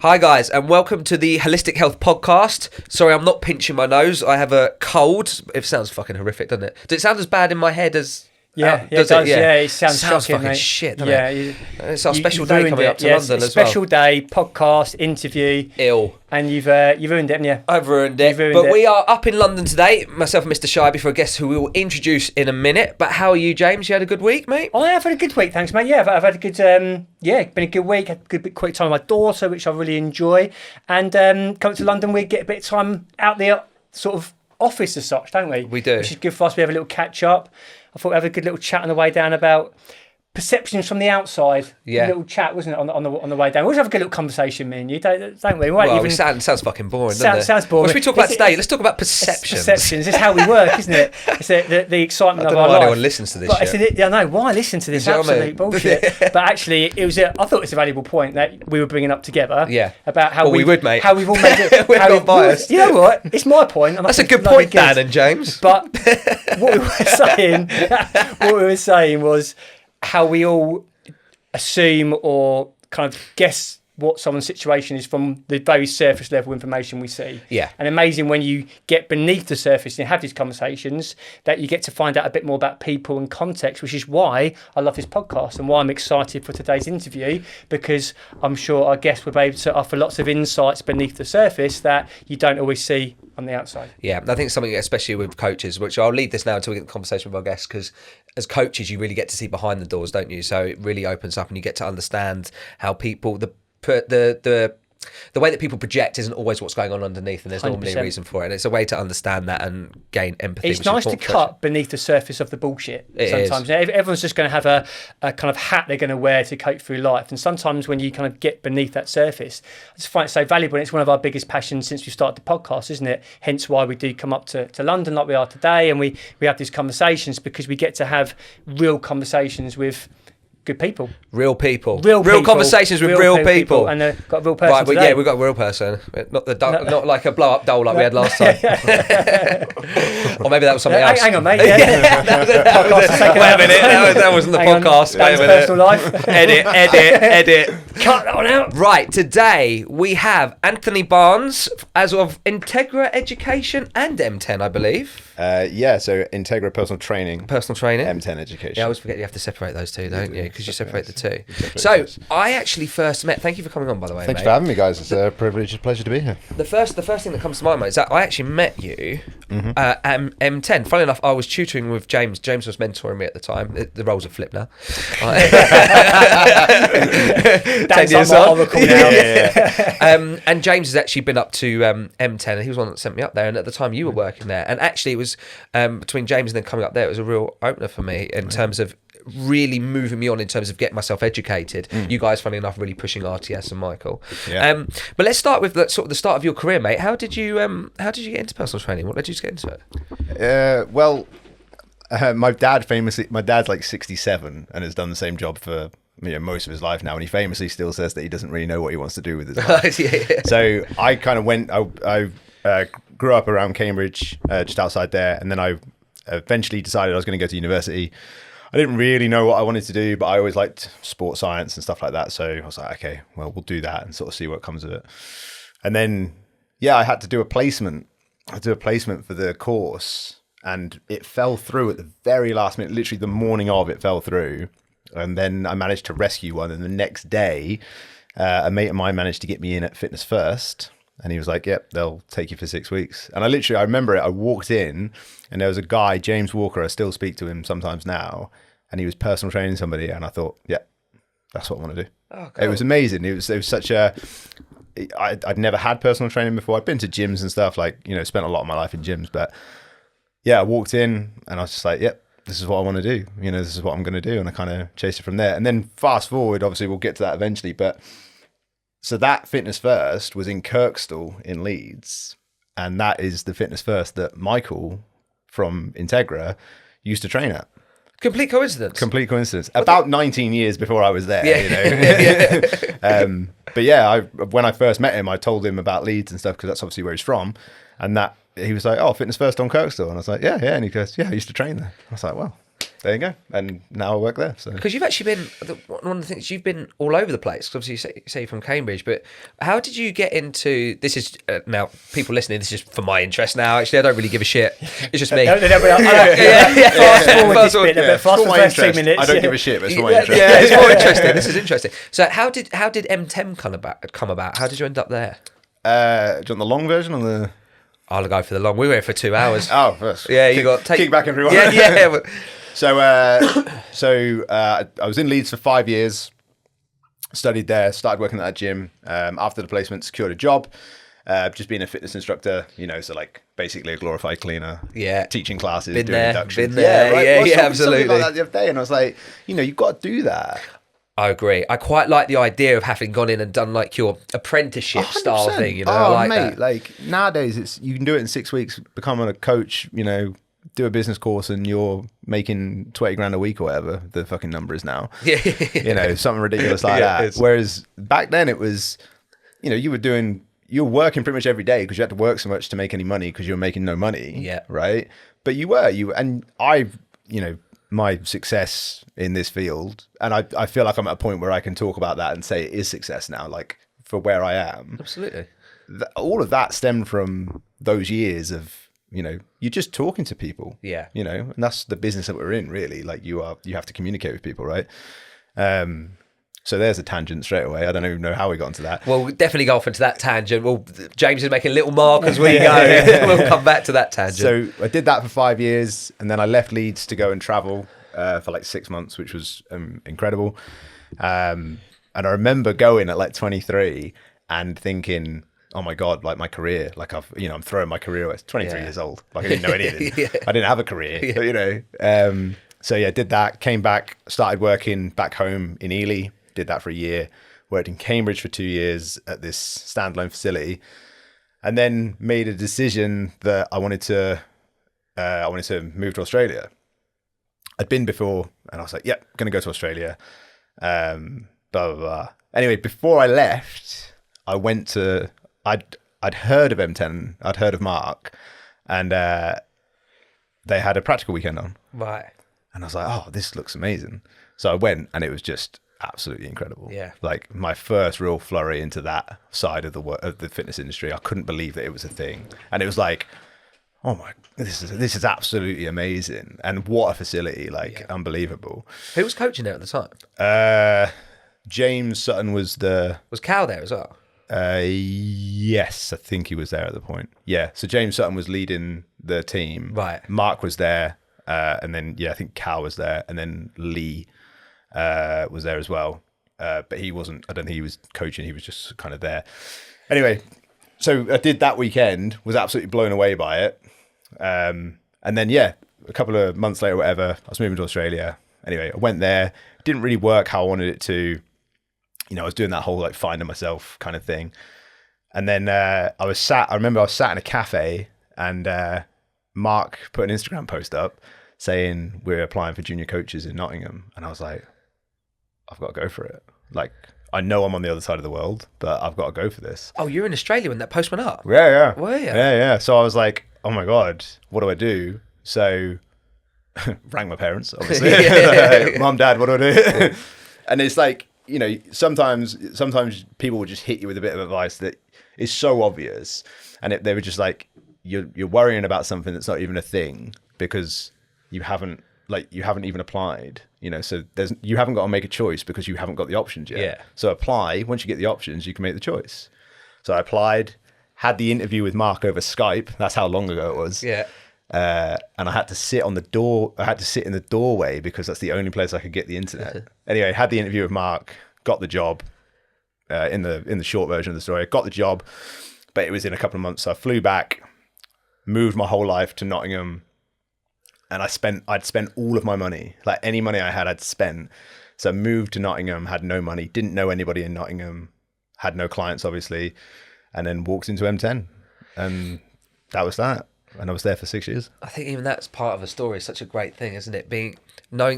Hi guys, and welcome to the Holistic Health Podcast. Sorry, I'm not pinching my nose. I have a cold. It sounds fucking horrific, doesn't it? Does it sound as bad in my head as... Yeah, it does. Yeah, it sounds shocking, fucking mate. shit, doesn't it? It's our special day coming up to Yes, London as well. Special day, podcast, interview. Ill. And you've ruined it, haven't you? I've ruined it. But we are up in London today, myself and Mr. Shiby, for a guest who we will introduce in a minute. But how are you, James? You had a good week, mate? I have had a good week, thanks, mate. Yeah, I've had a good, been a good week. Had a good quick time with my daughter, which I really enjoy. And coming to London, we get a bit of time out there, sort of office as such, don't we? We do. Which is good for us. We have a little catch up. I thought we'd have a good little chat on the way down about perceptions from the outside. Yeah. A little chat, wasn't it, on the way down? We always have a good little conversation, me and you, don't we? Well, sounds fucking boring, doesn't it? Sounds boring. What should we talk about today? Let's talk about perceptions. Perceptions. It's how we work, isn't it? It's the excitement of our life. I don't know why anyone listens to this shit. I know, why listen to this? Absolute bullshit. But actually, I thought it was a valuable point that we were bringing up together. Yeah. About how we would, mate. How we've all made it. We've got biased. You know what? It's my point. That's a good point, Dan and James. But what we were saying was how we all assume or kind of guess what someone's situation is from the very surface level information we see. Yeah. And amazing when you get beneath the surface and have these conversations that you get to find out a bit more about people and context, which is why I love this podcast and why I'm excited for today's interview, because I'm sure our guests will be able to offer lots of insights beneath the surface that you don't always see on the outside. Yeah, I think something, especially with coaches, which I'll leave this now until we get the conversation with our guests, because as coaches, you really get to see behind the doors, don't you? So it really opens up and you get to understand how people, the way that people project isn't always what's going on underneath, and there's 100%. Normally a reason for it. And it's a way to understand that and gain empathy. It's nice to cut beneath the surface of the bullshit sometimes. Everyone's just going to have a kind of hat they're going to wear to cope through life. And sometimes when you kind of get beneath that surface, I just find it so valuable. And it's one of our biggest passions since we started the podcast, isn't it? Hence why we do come up to London like we are today. And we have these conversations because we get to have real conversations with good people. Real conversations with real people. And got a real person today. Right, yeah, we've got a real person. Not like a blow-up doll like we had last time. Or maybe that was something else. Hang on, mate. Yeah. Wait a minute, that wasn't the podcast. Wait a minute. Personal life. Edit. Cut that one out. Right, today we have Anthony Barnes, as of Integra Education and M10, I believe. So Integra Personal Training. M10 Education. Yeah, I always forget you have to separate those two, don't you? Because you separate the two. So I actually first met. Thank you for coming on, by the way. Thanks for having me, guys. It's a privilege, pleasure to be here. The first thing that comes to my mind is that I actually met you at M10. Funnily enough, I was tutoring with James. James was mentoring me at the time. The roles are flipped now. 10 years on. And James has actually been up to M10, and he was one that sent me up there. And at the time, you were working there. And actually, it was between James and then coming up there, it was a real opener for me in terms of really moving me on in terms of getting myself educated. You guys, funny enough, really pushing RTS and Michael. Yeah. But let's start with the start of your career, mate. How did you get into personal training? What led you to get into it? My dad's like 67 and has done the same job for most of his life now, and he famously still says that he doesn't really know what he wants to do with his life. Yeah. So I kind of I grew up around Cambridge, just outside there, and then I eventually decided I was going to go to university. I didn't really know what I wanted to do, but I always liked sports science and stuff like that. So I was like, okay, well, we'll do that and sort of see what comes of it. And then, I had to do a placement. I had to do a placement for the course, and it fell through at the very last minute. Literally the morning of, it fell through. And then I managed to rescue one. And the next day, a mate of mine managed to get me in at Fitness First. And he was like, yep, they'll take you for 6 weeks. And I remember it. I walked in and there was a guy, James Walker. I still speak to him sometimes now. And he was personal training somebody. And I thought, that's what I want to do. Oh, cool. It was amazing. It was such a... I'd never had personal training before. I'd been to gyms and stuff, spent a lot of my life in gyms. But I walked in and I was just like, this is what I want to do. This is what I'm going to do. And I kind of chased it from there. And then fast forward, obviously we'll get to that eventually. But so that Fitness First was in Kirkstall in Leeds. And that is the Fitness First that Michael from Integra used to train at. Complete coincidence. About 19 years before I was there, when I first met him, I told him about Leeds and stuff because that's obviously where he's from. And that he was like, "Oh, Fitness First on Kirkstall," and I was like, "Yeah." And he goes, "Yeah, I used to train there." I was like, "Well, there you go. And now I work there. So because you've actually been one of the things, you've been all over the place. 'Cause obviously, you say you're from Cambridge, but how did you get into this? Is now people listening. This is for my interest now. Actually, I don't really give a shit. It's just me. Fast forward the first 2 minutes. I don't give a shit, but it's for my interest. Yeah, it's more interesting. This is interesting. So how did M10 come about? How did you end up there? Do you want the long version or the? I'll go for the long. We were here for 2 hours. Oh, first. Yeah, you got kick back everyone. Yeah. But, So I was in Leeds for 5 years, studied there, started working at that gym. After the placement, secured a job, just being a fitness instructor, so like basically a glorified cleaner. Yeah. Teaching classes, Been doing there, inductions. been there. Right? Yeah, Well, something absolutely. like that the other day, and I was like, you've got to do that. I agree. I quite like the idea of having gone in and done like your apprenticeship style 100%. thing. I like mate, that. Like nowadays, you can do it in 6 weeks, become a coach, do a business course, and you're making 20 grand a week or whatever the fucking number is now. Yeah. Something ridiculous like that. Whereas back then it was, you were working pretty much every day because you had to work so much to make any money because you were making no money. Yeah. Right. But my success in this field, and I feel like I'm at a point where I can talk about that and say it is success now, like for where I am. Absolutely. All of that stemmed from those years of, you're just talking to people. Yeah. And that's the business that we're in, really. Like you have to communicate with people, right? So there's a tangent straight away. I don't even know how we got into that. Well, we'll definitely go off into that tangent. Well, James is making little mark as we go. We'll come back to that tangent. So I did that for 5 years, and then I left Leeds to go and travel for like 6 months, which was incredible. And I remember going at like 23 and thinking, oh my God, like my career, like I'm throwing my career away. 23 years old. Like I didn't know anything. I didn't have a career, So yeah, did that, came back, started working back home in Ely, did that for a year, worked in Cambridge for 2 years at this standalone facility, and then made a decision that I wanted to move to Australia. I'd been before, and I was like, yep, going to go to Australia. Blah, blah, blah. Anyway, before I left, I went to, I'd heard of M10, I'd heard of Mark, and they had a practical weekend on. Right. And I was like, oh, this looks amazing. So I went, and it was just absolutely incredible. Yeah. Like my first real flurry into that side of the fitness industry. I couldn't believe that it was a thing. And it was like, oh my, this is absolutely amazing. And what a facility, unbelievable. Who was coaching there at the time? James Sutton was Cal there as well? Yes, I think he was there at the point. Yeah. So James Sutton was leading the team. Right. Mark was there. And then, I think Cal was there. And then Lee was there as well. But he wasn't, I don't think he was coaching. He was just kind of there. Anyway, so I did that weekend, was absolutely blown away by it. And then, a couple of months later, whatever, I was moving to Australia. Anyway, I went there, didn't really work how I wanted it to. I was doing that whole finding myself kind of thing. And then I remember I was sat in a cafe, and Mark put an Instagram post up saying we're applying for junior coaches in Nottingham. And I was like, I've got to go for it. I know I'm on the other side of the world, but I've got to go for this. Oh, you're in Australia when that post went up? Yeah. Were you? Yeah. So I was like, oh my God, what do I do? So rang my parents, obviously. Mom, Dad, what do I do? And it's like, sometimes people will just hit you with a bit of advice that is so obvious. And they were just like, you're worrying about something that's not even a thing because you haven't even applied, so you haven't got to make a choice because you haven't got the options yet. Yeah. So apply. Once you get the options, you can make the choice. So I applied, had the interview with Mark over Skype. That's how long ago it was. Yeah. And I had to sit on the door. I had to sit in the doorway because that's the only place I could get the internet. Anyway, had the interview with Mark, got the job. In the short version of the story, I got the job, but it was in a couple of months. So I flew back, moved my whole life to Nottingham, and I'd spent all of my money, like any money I had, I'd spent. So I moved to Nottingham, had no money, didn't know anybody in Nottingham, had no clients, obviously, and then walked into M10, and that was that. and I was there for 6 years. I think even that's part of the story. It's such a great thing, isn't it?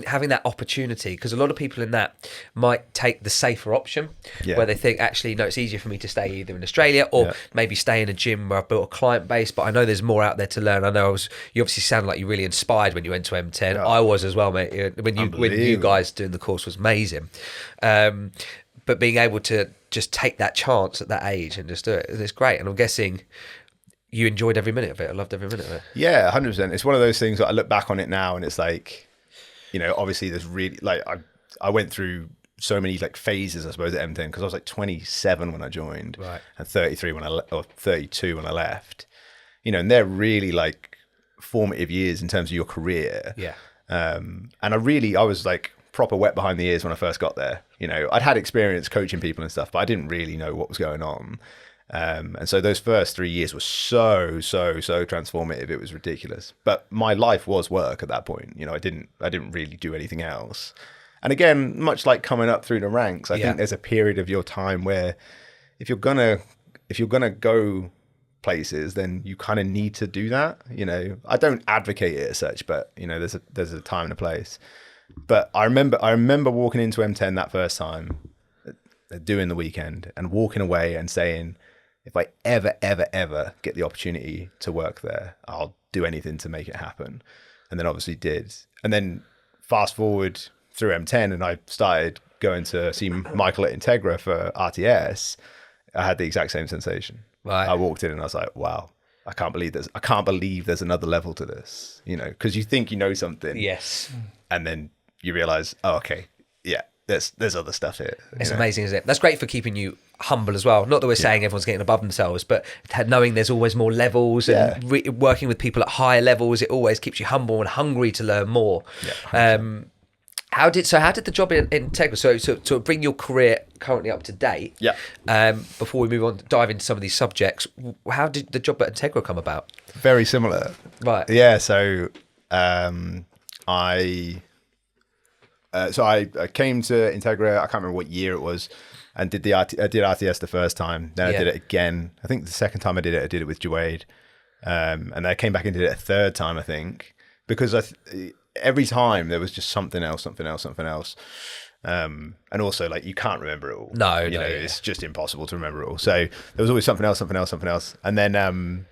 Having that opportunity, because a lot of people in that might take the safer option, where they think, actually, no, it's easier for me to stay either in Australia or maybe stay in a gym where I've built a client base. But I know there's more out there to learn. I know you obviously sound like you're really inspired when you went to M10. I was as well, mate. When you guys doing the course was amazing. But being able to just take that chance at that age and just do it, it's great. And I'm guessing you enjoyed every minute of it. I loved every minute of it. Yeah, 100%. It's one of those things that I look back on it now and it's like, obviously there's really, like, I went through so many like phases, I suppose, at M10, because I was like 27 when I joined, right, and 33 or 32 when I left. And they're really like formative years in terms of your career. Yeah. And I was like proper wet behind the ears when I first got there. I'd had experience coaching people and stuff, but I didn't really know what was going on. And so those first 3 years were so transformative. It was ridiculous. But my life was work at that point. I didn't really do anything else. And again, much like coming up through the ranks, I think there's a period of your time where if you're gonna go places, then you kind of need to do that. I don't advocate it as such, but there's a time and a place. But I remember walking into M10 that first time, doing the weekend, and walking away and saying, if I ever get the opportunity to work there, I'll do anything to make it happen. And then obviously did. And then fast forward through M10 and I started going to see Michael at Integra for RTS. I had the exact same sensation. Right. I walked in and I was like, wow, I can't believe there's another level to this, because you think you know something. Yes. And then you realize, oh, okay, yeah, there's other stuff here. It's amazing, isn't it? That's great for keeping you humble as well. Not that we're saying everyone's getting above themselves, but knowing there's always more levels and working with people at higher levels, it always keeps you humble and hungry to learn more. Yeah, how did the job in Integra, so to bring your career currently up to date, before we move on, dive into some of these subjects, how did the job at Integra come about? Very similar. Right. Yeah, so I came to Integra, I can't remember what year it was, and did RTS the first time. Then I did it again. I think the second time I did it with Jawade. And then I came back and did it a third time, I think, because every time there was just something else. And also, like, you can't remember it all. No, it's just impossible to remember it all. So there was always something else. And then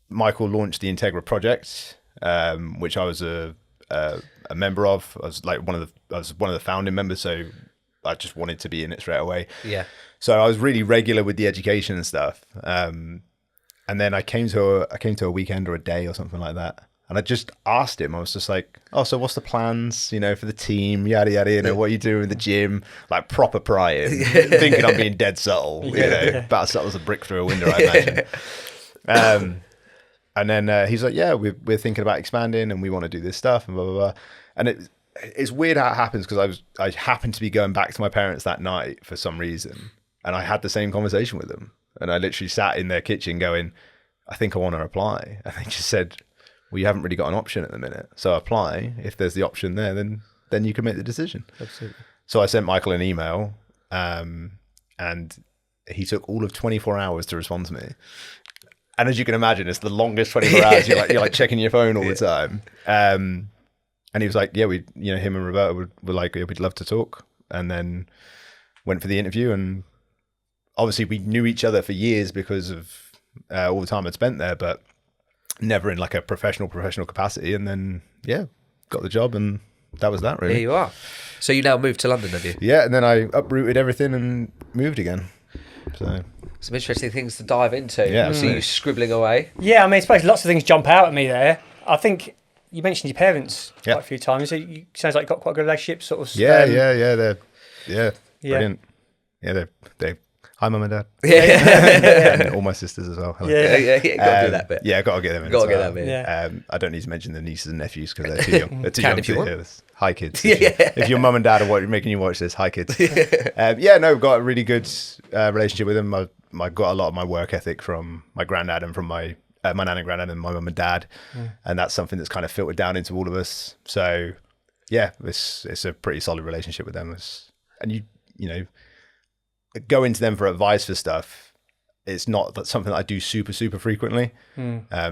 Michael launched the Integra project, which I was a member of. I was one of the founding members, so I just wanted to be in it straight away. Yeah. So I was really regular with the education and stuff. And then I came to a weekend or a day or something like that. And I just asked him, I was just like, oh, so what's the plans, for the team, yada, yada, what are you doing in the gym? Like proper prying, thinking I'm being dead subtle, about as subtle as a brick through a window, I imagine. And then he's like, yeah, we're thinking about expanding and we want to do this stuff and blah, blah, blah. And it's weird how it happens, because I happened to be going back to my parents that night for some reason. And I had the same conversation with them. And I literally sat in their kitchen going, I think I want to apply. And they just said, well, you haven't really got an option at the minute. So apply. If there's the option there, then you can make the decision. Absolutely. So I sent Michael an email, and he took all of 24 hours to respond to me. And as you can imagine, it's the longest 24 hours. You're like checking your phone all the time. And he was like, yeah, him and Roberta were like, yeah, we'd love to talk. And then went for the interview, and obviously we knew each other for years because of all the time I'd spent there, but never in like a professional capacity. And then got the job, and that was that, really. Here you are. So you now moved to London, have you? Yeah, and then I uprooted everything and moved again. So some interesting things to dive into. Yeah, I see you scribbling away. Yeah, I suppose lots of things jump out at me there. I think you mentioned your parents quite a few times. It sounds like you've got quite a good relationship, sort of. They're brilliant. Yeah, they hi, mum and dad. And all my sisters as well. Hello. Yeah, got to do that bit. Yeah, got to get them in. Got to get that bit. Yeah. I don't need to mention the nieces and nephews because they're too young. They're too young if you to want. hear this. Hi, kids. If your mum and dad are making you watch this, hi, kids. We've got a really good relationship with them. I got a lot of my work ethic from my granddad and from my nan and granddad and my mum and dad, and that's something that's kind of filtered down into all of us. So yeah, it's a pretty solid relationship with them. And you know, going to them for advice for stuff, it's not something that I do super frequently.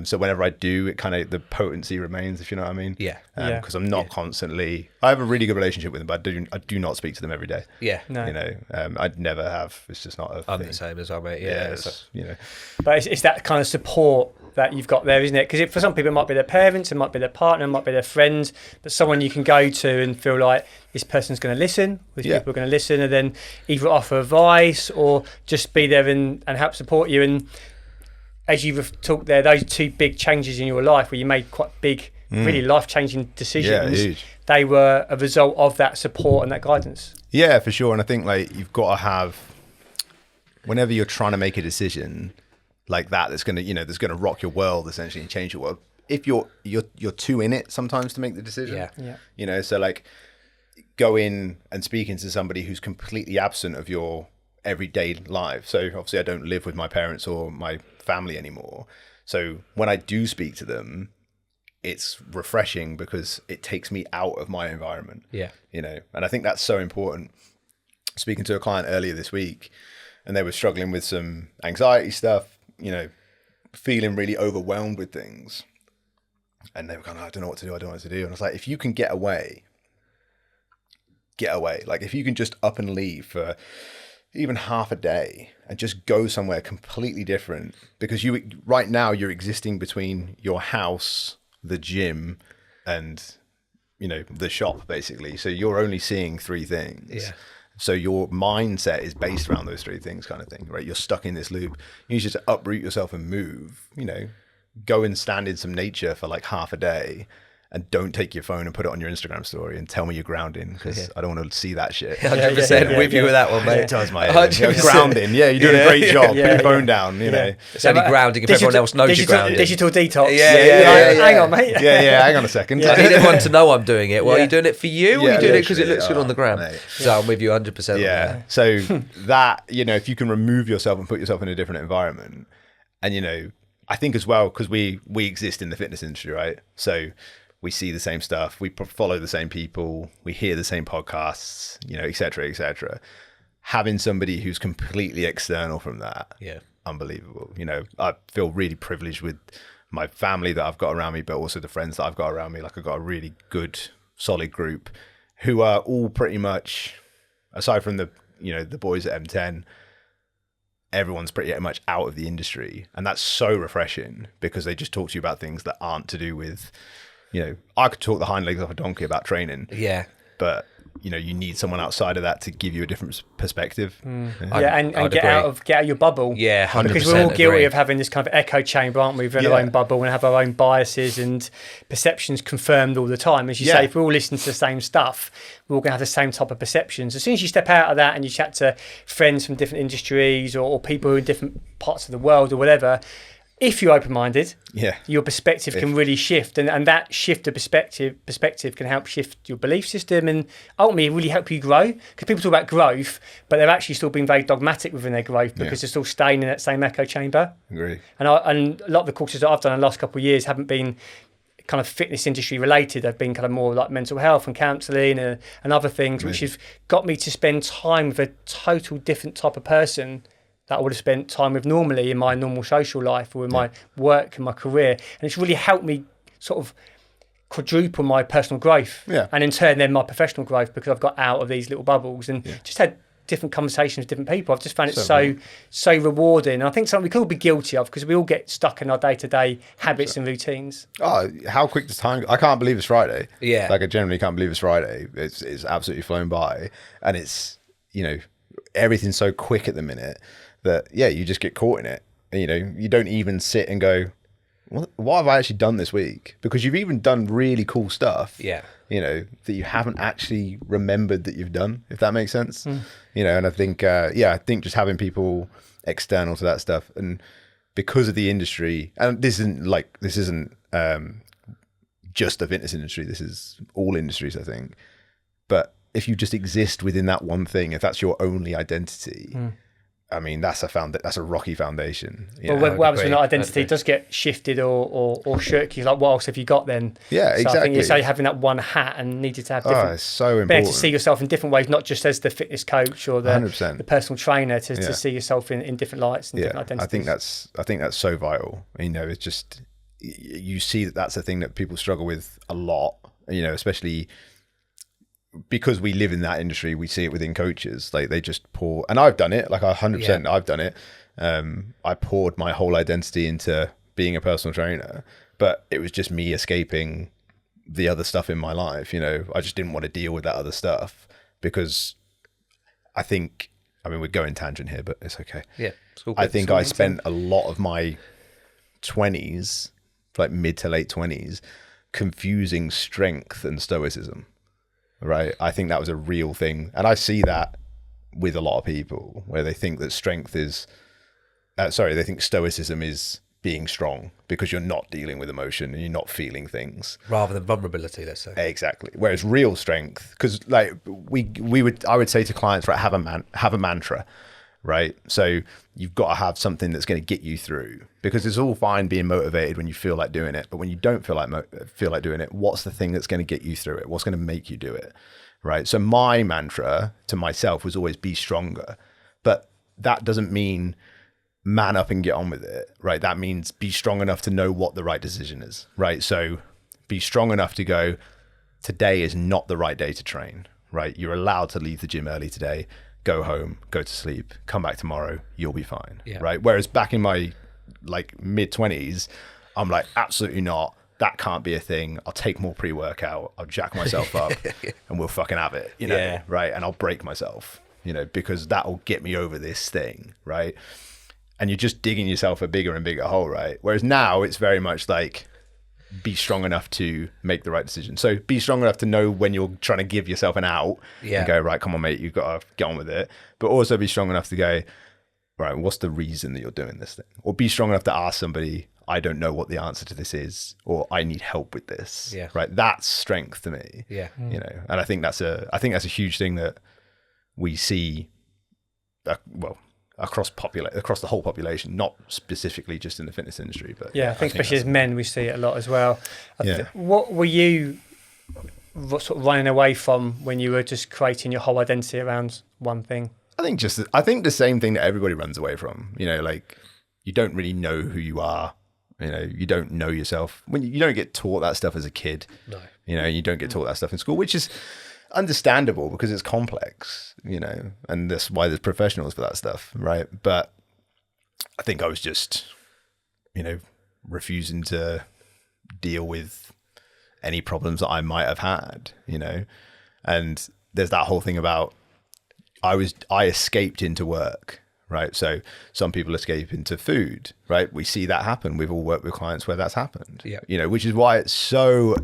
So whenever I do, it kind of, the potency remains, if you know what I mean. Yeah. Because I'm not constantly. I have a really good relationship with them, but I do not speak to them every day. Yeah. No. You know, I'd never have. It's just not a I'm thing. the same as well, mate. Yeah, So- you know. But it's that kind of support that you've got there, isn't it? Because for some people, it might be their parents, it might be their partner, it might be their friends, but someone you can go to and feel like this person's going to listen, these people are going to listen, and then either offer advice or just be there and help support you. And as you've talked there, those two big changes in your life where you made quite big, really life-changing decisions, they were a result of that support and that guidance. Yeah, for sure. And I think like you've got to have, whenever you're trying to make a decision like that, that's going to, that's going to rock your world essentially and change your world. If you're too in it sometimes to make the decision, so like going and speaking to somebody who's completely absent of your everyday life. So obviously I don't live with my parents or my family anymore. So when I do speak to them, it's refreshing because it takes me out of my environment. Yeah. And I think that's so important. Speaking to a client earlier this week, and they were struggling with some anxiety stuff, feeling really overwhelmed with things. And they were going, I don't know what to do. And I was like, if you can get away. Like if you can just up and leave for even half a day and just go somewhere completely different, because right now you're existing between your house, the gym, and the shop basically. So you're only seeing three things. Yeah. So your mindset is based around those three things, kind of thing, right? You're stuck in this loop. You need to uproot yourself and move, go and stand in some nature for like half a day. And don't take your phone and put it on your Instagram story and tell me you're grounding, because I don't want to see that shit. 100% with you with that one, mate. It does, mate. Grounding. Yeah, you're doing a great job. Put your phone down, It's only grounding if everyone else knows you're grounding. Digital detox. Yeah. Hang on, mate. Yeah, hang on a second. I need everyone to know I'm doing it. Well, are you doing it for you, or are you doing it because it looks good on the gram? Mate. So I'm with you 100%. Yeah. So that, if you can remove yourself and put yourself in a different environment, and, I think as well, because we exist in the fitness industry, right? So we see the same stuff, we follow the same people, we hear the same podcasts, et cetera, et cetera. Having somebody who's completely external from that, unbelievable. I feel really privileged with my family that I've got around me, but also the friends that I've got around me. Like I've got a really good, solid group who are all pretty much, aside from the boys at M10, everyone's pretty much out of the industry. And that's so refreshing because they just talk to you about things that aren't to do with, I could talk the hind legs off a donkey about training. Yeah. But, you need someone outside of that to give you a different perspective. And get out of your bubble. Yeah, 100%. Because we're all guilty of having this kind of echo chamber, aren't we? We're in our own bubble and have our own biases and perceptions confirmed all the time. As you say, if we're all listening to the same stuff, we're all going to have the same type of perceptions. As soon as you step out of that and you chat to friends from different industries or people who are in different parts of the world or whatever, if you're open-minded, your perspective can really shift, and that shift of perspective can help shift your belief system and ultimately really help you grow. Because people talk about growth, but they're actually still being very dogmatic within their growth because they're still staying in that same echo chamber. Agree. And a lot of the courses that I've done in the last couple of years haven't been kind of fitness industry related. They've been kind of more like mental health and counselling and other things, which have got me to spend time with a total different type of person that I would have spent time with normally in my normal social life or in my work and my career. And it's really helped me sort of quadruple my personal growth and in turn then my professional growth, because I've got out of these little bubbles and just had different conversations with different people. I've just found it so rewarding. And I think something we can all be guilty of because we all get stuck in our day-to-day habits and routines. Oh, how quick does time go? I can't believe it's Friday. Yeah. Like I generally can't believe it's Friday. It's absolutely flown by. And it's, everything's so quick at the minute that, you just get caught in it. And, you don't even sit and go, what have I actually done this week? Because you've even done really cool stuff. Yeah. That you haven't actually remembered that you've done, if that makes sense. And I think, I think just having people external to that stuff, and because of the industry, and this isn't just the fitness industry, this is all industries, I think. But if you just exist within that one thing, if that's your only identity, I mean, that's a rocky foundation. Well, what happens when that identity does get shifted or shirky? Like, what else have you got then? Yeah, so exactly. I think you say having that one hat and needed to have different. It's so important. Being able to see yourself in different ways, not just as the fitness coach or the 100%. personal trainer, to see yourself in different lights and different identities. I think that's so vital. You know, it's just, you see that's a thing that people struggle with a lot. You know, especially because we live in that industry, we see it within coaches. Like, they just pour, and I've done it, like 100%. I've done it. I poured my whole identity into being a personal trainer, but it was just me escaping the other stuff in my life. You know, I just didn't want to deal with that other stuff because I mean, we're going tangent here, but it's okay. Yeah. It's all good. I think I spent a lot of my 20s, like mid to late 20s, confusing strength and stoicism. Right. I think that was a real thing. And I see that with a lot of people where they think that strength is, they think stoicism is being strong because you're not dealing with emotion and you're not feeling things. Rather than vulnerability, let's say. Exactly. Whereas real strength, because like I would say to clients, right, have a mantra, right? So you've got to have something that's going to get you through, because it's all fine being motivated when you feel like doing it, but when you don't feel like doing it, what's the thing that's going to get you through it? What's going to make you do it, right? So my mantra to myself was always be stronger, but that doesn't mean man up and get on with it, right? That means be strong enough to know what the right decision is, right? So be strong enough to go, today is not the right day to train, right? You're allowed to leave the gym early today, go home, go to sleep, come back tomorrow, you'll be fine, right? Whereas back in my like mid 20s, I'm like, absolutely not. That can't be a thing. I'll take more pre-workout. I'll jack myself up and we'll fucking have it, you know, right? And I'll break myself, you know, because that'll get me over this thing, right? And you're just digging yourself a bigger and bigger hole, right? Whereas now it's very much like, be strong enough to make the right decision. So be strong enough to know when you're trying to give yourself an out and go, right, come on, mate, you've got to get on with it. But also be strong enough to go, right, what's the reason that you're doing this thing? Or be strong enough to ask somebody, I don't know what the answer to this is, or I need help with this. Yeah. Right. That's strength to me. Yeah. You know, and I think that's a huge thing that we see, across the whole population, not specifically just in the fitness industry, but I think especially as men, we see it a lot as well. What were you sort of running away from when you were just creating your whole identity around one thing? I think the same thing that everybody runs away from. You know, like, you don't really know who you are. You know, you don't know yourself. When you don't get taught that stuff as a kid. No. You know, you don't get taught that stuff in school, which is understandable because it's complex, you know, and that's why there's professionals for that stuff, right? But I think I was just, you know, refusing to deal with any problems that I might have had, you know. And there's that whole thing about I escaped into work, right? So some people escape into food, right? We see that happen. We've all worked with clients where that's happened, you know, which is why it's so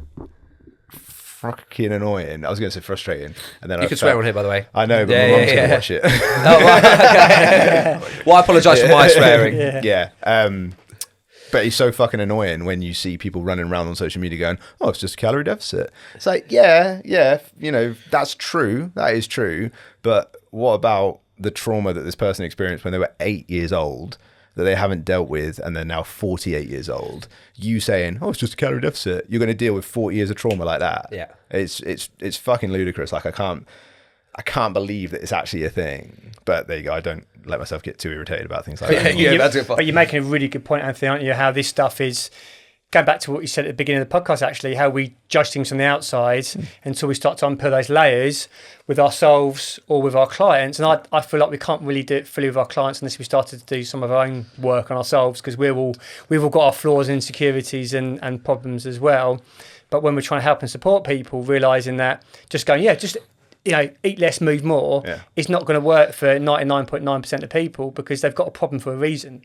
fucking annoying. I was going to say frustrating, and then you can swear on here, by the way. I know, but my mum's going to watch it. Well, I apologise for my swearing. But it's so fucking annoying when you see people running around on social media going, "Oh, it's just a calorie deficit." It's like, yeah, you know, that's true. That is true. But what about the trauma that this person experienced when they were 8 years old that they haven't dealt with, and they're now 48 years old? You saying, "Oh, it's just a calorie deficit," you're going to deal with 40 years of trauma like that. Yeah, it's fucking ludicrous. Like, I can't believe that it's actually a thing. But there you go. I don't let myself get too irritated about things like that. But you're making a really good point, Anthony, aren't you? How this stuff is going back to what you said at the beginning of the podcast, actually, how we judge things from the outside until we start to unpeel those layers with ourselves or with our clients. And I feel like we can't really do it fully with our clients unless we started to do some of our own work on ourselves, because we've all got our flaws and insecurities and problems as well. But when we're trying to help and support people, realising that just going, you know, eat less, move more, is not going to work for 99.9% of people, because they've got a problem for a reason.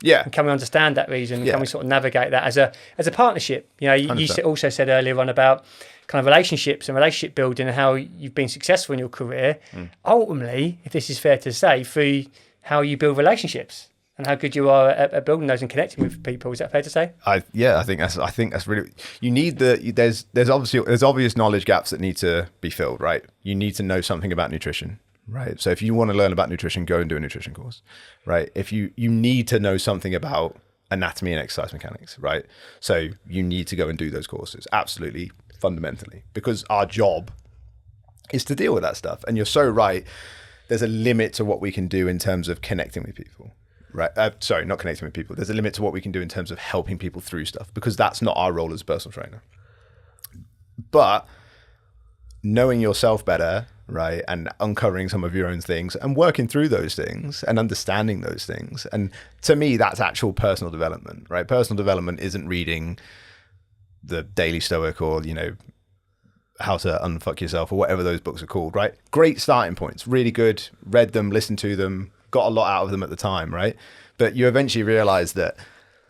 Yeah. And can we understand that reason? Can we sort of navigate that as a partnership? You know, you also said earlier on about kind of relationships and relationship building and how you've been successful in your career. Ultimately, if this is fair to say, through how you build relationships and how good you are at building those and connecting with people. Is that fair to say? I think that's really, you need there's obvious knowledge gaps that need to be filled, right? You need to know something about nutrition, right? So if you want to learn about nutrition, go and do a nutrition course, right? If you need to know something about anatomy and exercise mechanics, right? So you need to go and do those courses, absolutely, fundamentally, because our job is to deal with that stuff. And you're so right. There's a limit to what we can do in terms of connecting with people, right? Sorry, not connecting with people. There's a limit to what we can do in terms of helping people through stuff, because that's not our role as a personal trainer. But knowing yourself better, right, and uncovering some of your own things and working through those things and understanding those things. And to me, that's actual personal development, right? Personal development isn't reading the Daily Stoic or, you know, How to Unfuck Yourself or whatever those books are called, right? Great starting points, really good. Read them, listened to them, got a lot out of them at the time, right? But you eventually realize that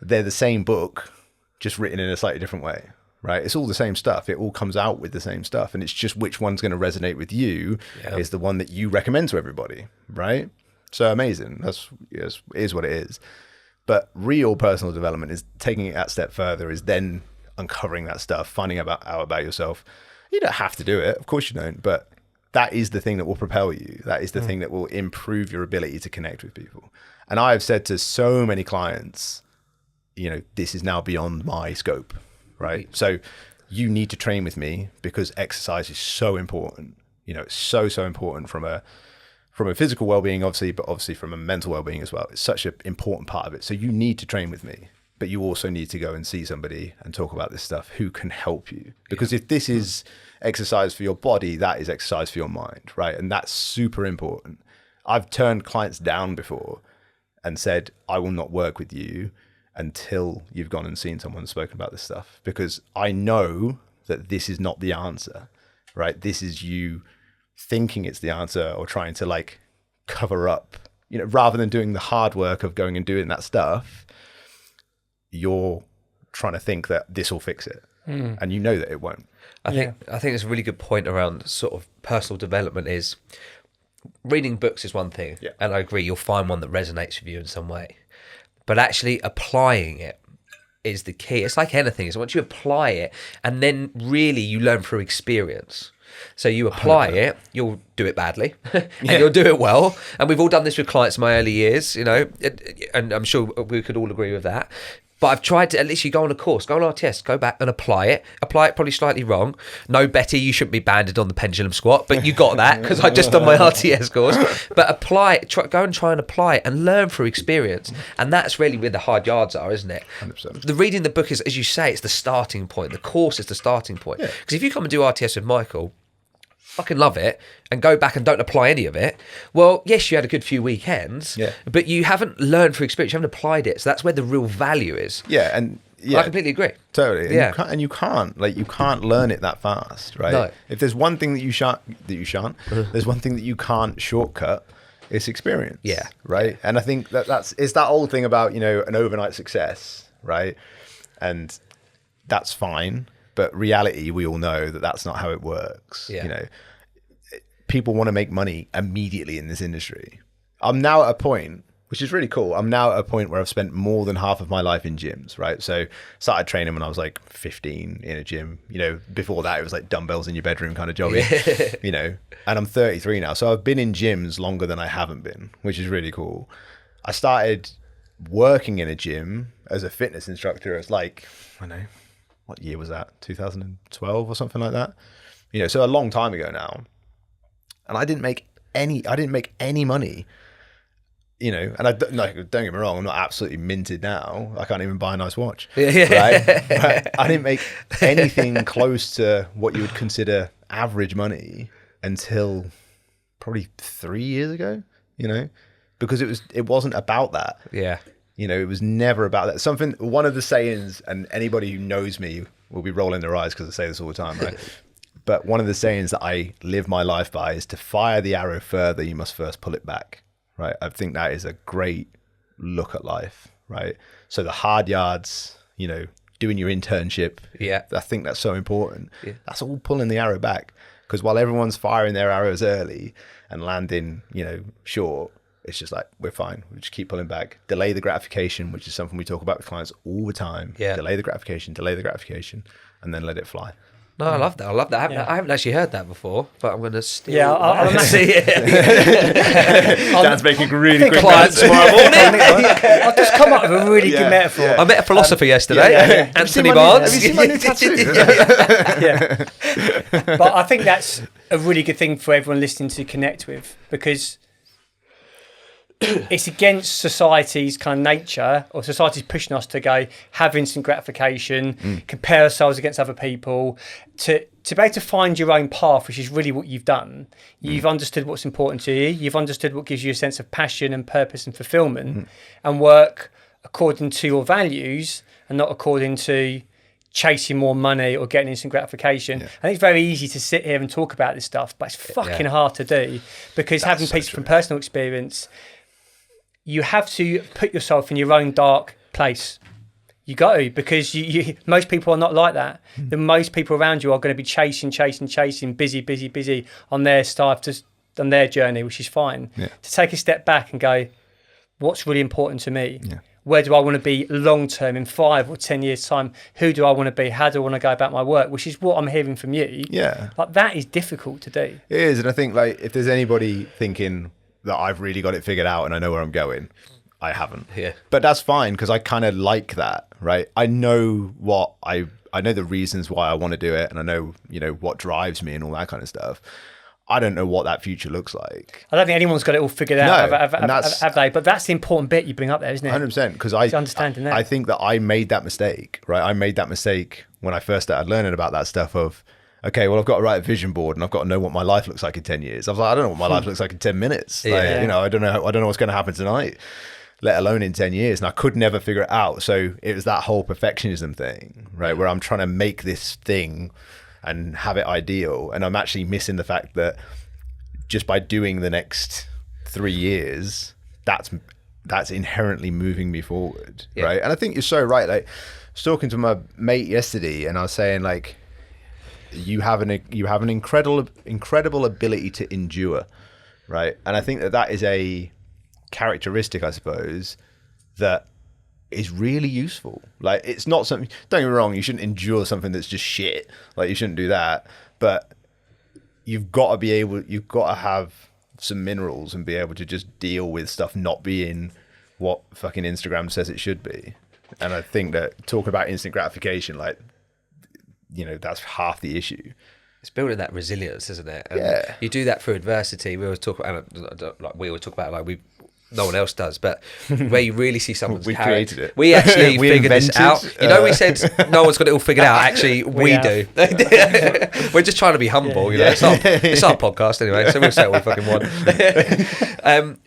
they're the same book, just written in a slightly different way. Right, it's all the same stuff. It all comes out with the same stuff, and it's just which one's going to resonate with you is the one that you recommend to everybody, right? So amazing. That's is what it is. But real personal development is taking it that step further. Is then uncovering that stuff, finding out about yourself. You don't have to do it, of course you don't. But that is the thing that will propel you. That is the thing that will improve your ability to connect with people. And I have said to so many clients, you know, this is now beyond my scope. Right. So you need to train with me because exercise is so important. You know, it's so important from a physical well-being, obviously, but obviously from a mental well-being as well. It's such an important part of it. So you need to train with me, but you also need to go and see somebody and talk about this stuff who can help you. Because if this is exercise for your body, that is exercise for your mind. Right. And that's super important. I've turned clients down before and said, I will not work with you until you've gone and seen someone and spoken about this stuff, because I know that this is not the answer, right? This is you thinking it's the answer or trying to like cover up, you know, rather than doing the hard work of going and doing that stuff, you're trying to think that this will fix it. And you know that it won't. I think it's a really good point around sort of personal development is reading books is one thing. Yeah. And I agree, you'll find one that resonates with you in some way. But actually applying it is the key. It's like anything. Is once you apply it, and then really you learn through experience. So you apply it, you'll do it badly, and you'll do it well. And we've all done this with clients in my early years, you know, and I'm sure we could all agree with that. But I've tried to, at least you go on a course, go on RTS, go back and apply it probably slightly wrong. No, Betty, you shouldn't be banded on the pendulum squat, but you got that because I just done my RTS course. But apply it, go and try and apply it and learn through experience. And that's really where the hard yards are, isn't it? 100%. The reading the book is, as you say, it's the starting point. The course is the starting point. Because if you come and do RTS with Michael, fucking love it, and go back and don't apply any of it, well, yes, you had a good few weekends, but you haven't learned through experience, you haven't applied it. So that's where the real value is. I completely agree. Totally. And you can't learn it that fast, right? No. If there's one thing that there's one thing that you can't shortcut, it's experience. Yeah. Right. And I think it's that old thing about, you know, an overnight success, right? And that's fine. But reality, we all know that that's not how it works. You know, people want to make money immediately in this industry. I'm now at a point, which is really cool. I'm now at a point where I've spent more than half of my life in gyms, right? So started training when I was like 15 in a gym. You know, before that it was like dumbbells in your bedroom kind of jogging, you know, and I'm 33 now. So I've been in gyms longer than I haven't been, which is really cool. I started working in a gym as a fitness instructor as like, I don't know, what year was that? 2012 or something like that. You know, so a long time ago now. And I didn't make any money. You know, and don't get me wrong, I'm not absolutely minted now. I can't even buy a nice watch. Right? But I didn't make anything close to what you would consider average money until probably 3 years ago, you know, because it wasn't about that. Yeah. You know, it was never about that. One of the sayings, and anybody who knows me will be rolling their eyes because I say this all the time, right? But one of the sayings that I live my life by is to fire the arrow further, you must first pull it back, right? I think that is a great look at life, right? So the hard yards, you know, doing your internship, I think that's so important. Yeah. That's all pulling the arrow back, because while everyone's firing their arrows early and landing, you know, short, it's just like, we're fine. We just keep pulling back. Delay the gratification, which is something we talk about with clients all the time. Yeah. Delay the gratification, and then let it fly. No, I love that. I love that. I haven't actually heard that before, but I'm going to steal. Yeah, I'll see it. Dan's making really quick clients tomorrow morning. I've just come up with a really good metaphor. I met a philosopher yesterday, Anthony Barnes. Have you seen my new tattoo? Yeah. But I think that's a really good thing for everyone listening to connect with, because it's against society's kind of nature, or society's pushing us to go have instant gratification, compare ourselves against other people, to be able to find your own path, which is really what you've done. You've understood what's important to you. You've understood what gives you a sense of passion and purpose and fulfillment, and work according to your values and not according to chasing more money or getting instant gratification. I think it's very easy to sit here and talk about this stuff, but it's fucking hard to do, because having pieces from personal experience, you have to put yourself in your own dark place. You got to, because you most people are not like that. The most people around you are going to be chasing, busy on their stuff, on their journey, which is fine. To take a step back and go, what's really important to me? Where do I want to be long term, in 5 or 10 years time? Who do I want to be? How do I want to go about my work? Which is what I'm hearing from you. Like, that is difficult to do. It is. And I think, like, if there's anybody thinking that I've really got it figured out and I know where I'm going, I haven't. But that's fine, because I kind of like that, right? I know I know the reasons why I want to do it, and I know, what drives me and all that kind of stuff. I don't know what that future looks like. I don't think anyone's got it all figured out, have they? But that's the important bit you bring up there, isn't it? 100%, because I think that I made that mistake, right? I made that mistake when I first started learning about that stuff of, okay, well, I've got to write a vision board and I've got to know what my life looks like in 10 years. I was like, I don't know what my life looks like in 10 minutes. I don't know what's going to happen tonight, let alone in 10 years. And I could never figure it out. So it was that whole perfectionism thing, right? Where I'm trying to make this thing and have it ideal. And I'm actually missing the fact that just by doing the next 3 years, that's inherently moving me forward, right? And I think you're so right. Like, I was talking to my mate yesterday and I was saying, like, you have an incredible ability to endure, right? And I think that is a characteristic, I suppose, that is really useful. Like, it's not something, don't get me wrong, you shouldn't endure something that's just shit. Like, you shouldn't do that. But you've got to have some minerals and be able to just deal with stuff not being what fucking Instagram says it should be. And I think that talking about instant gratification, like, that's half the issue. It's building that resilience, isn't it? And you do that through adversity. We always talk about, no one else does, but where you really see someone's we created it. We actually figured this out. We said no one's got it all figured out. Actually, we do. We're just trying to be humble. It's our podcast anyway, so we'll say what we fucking want.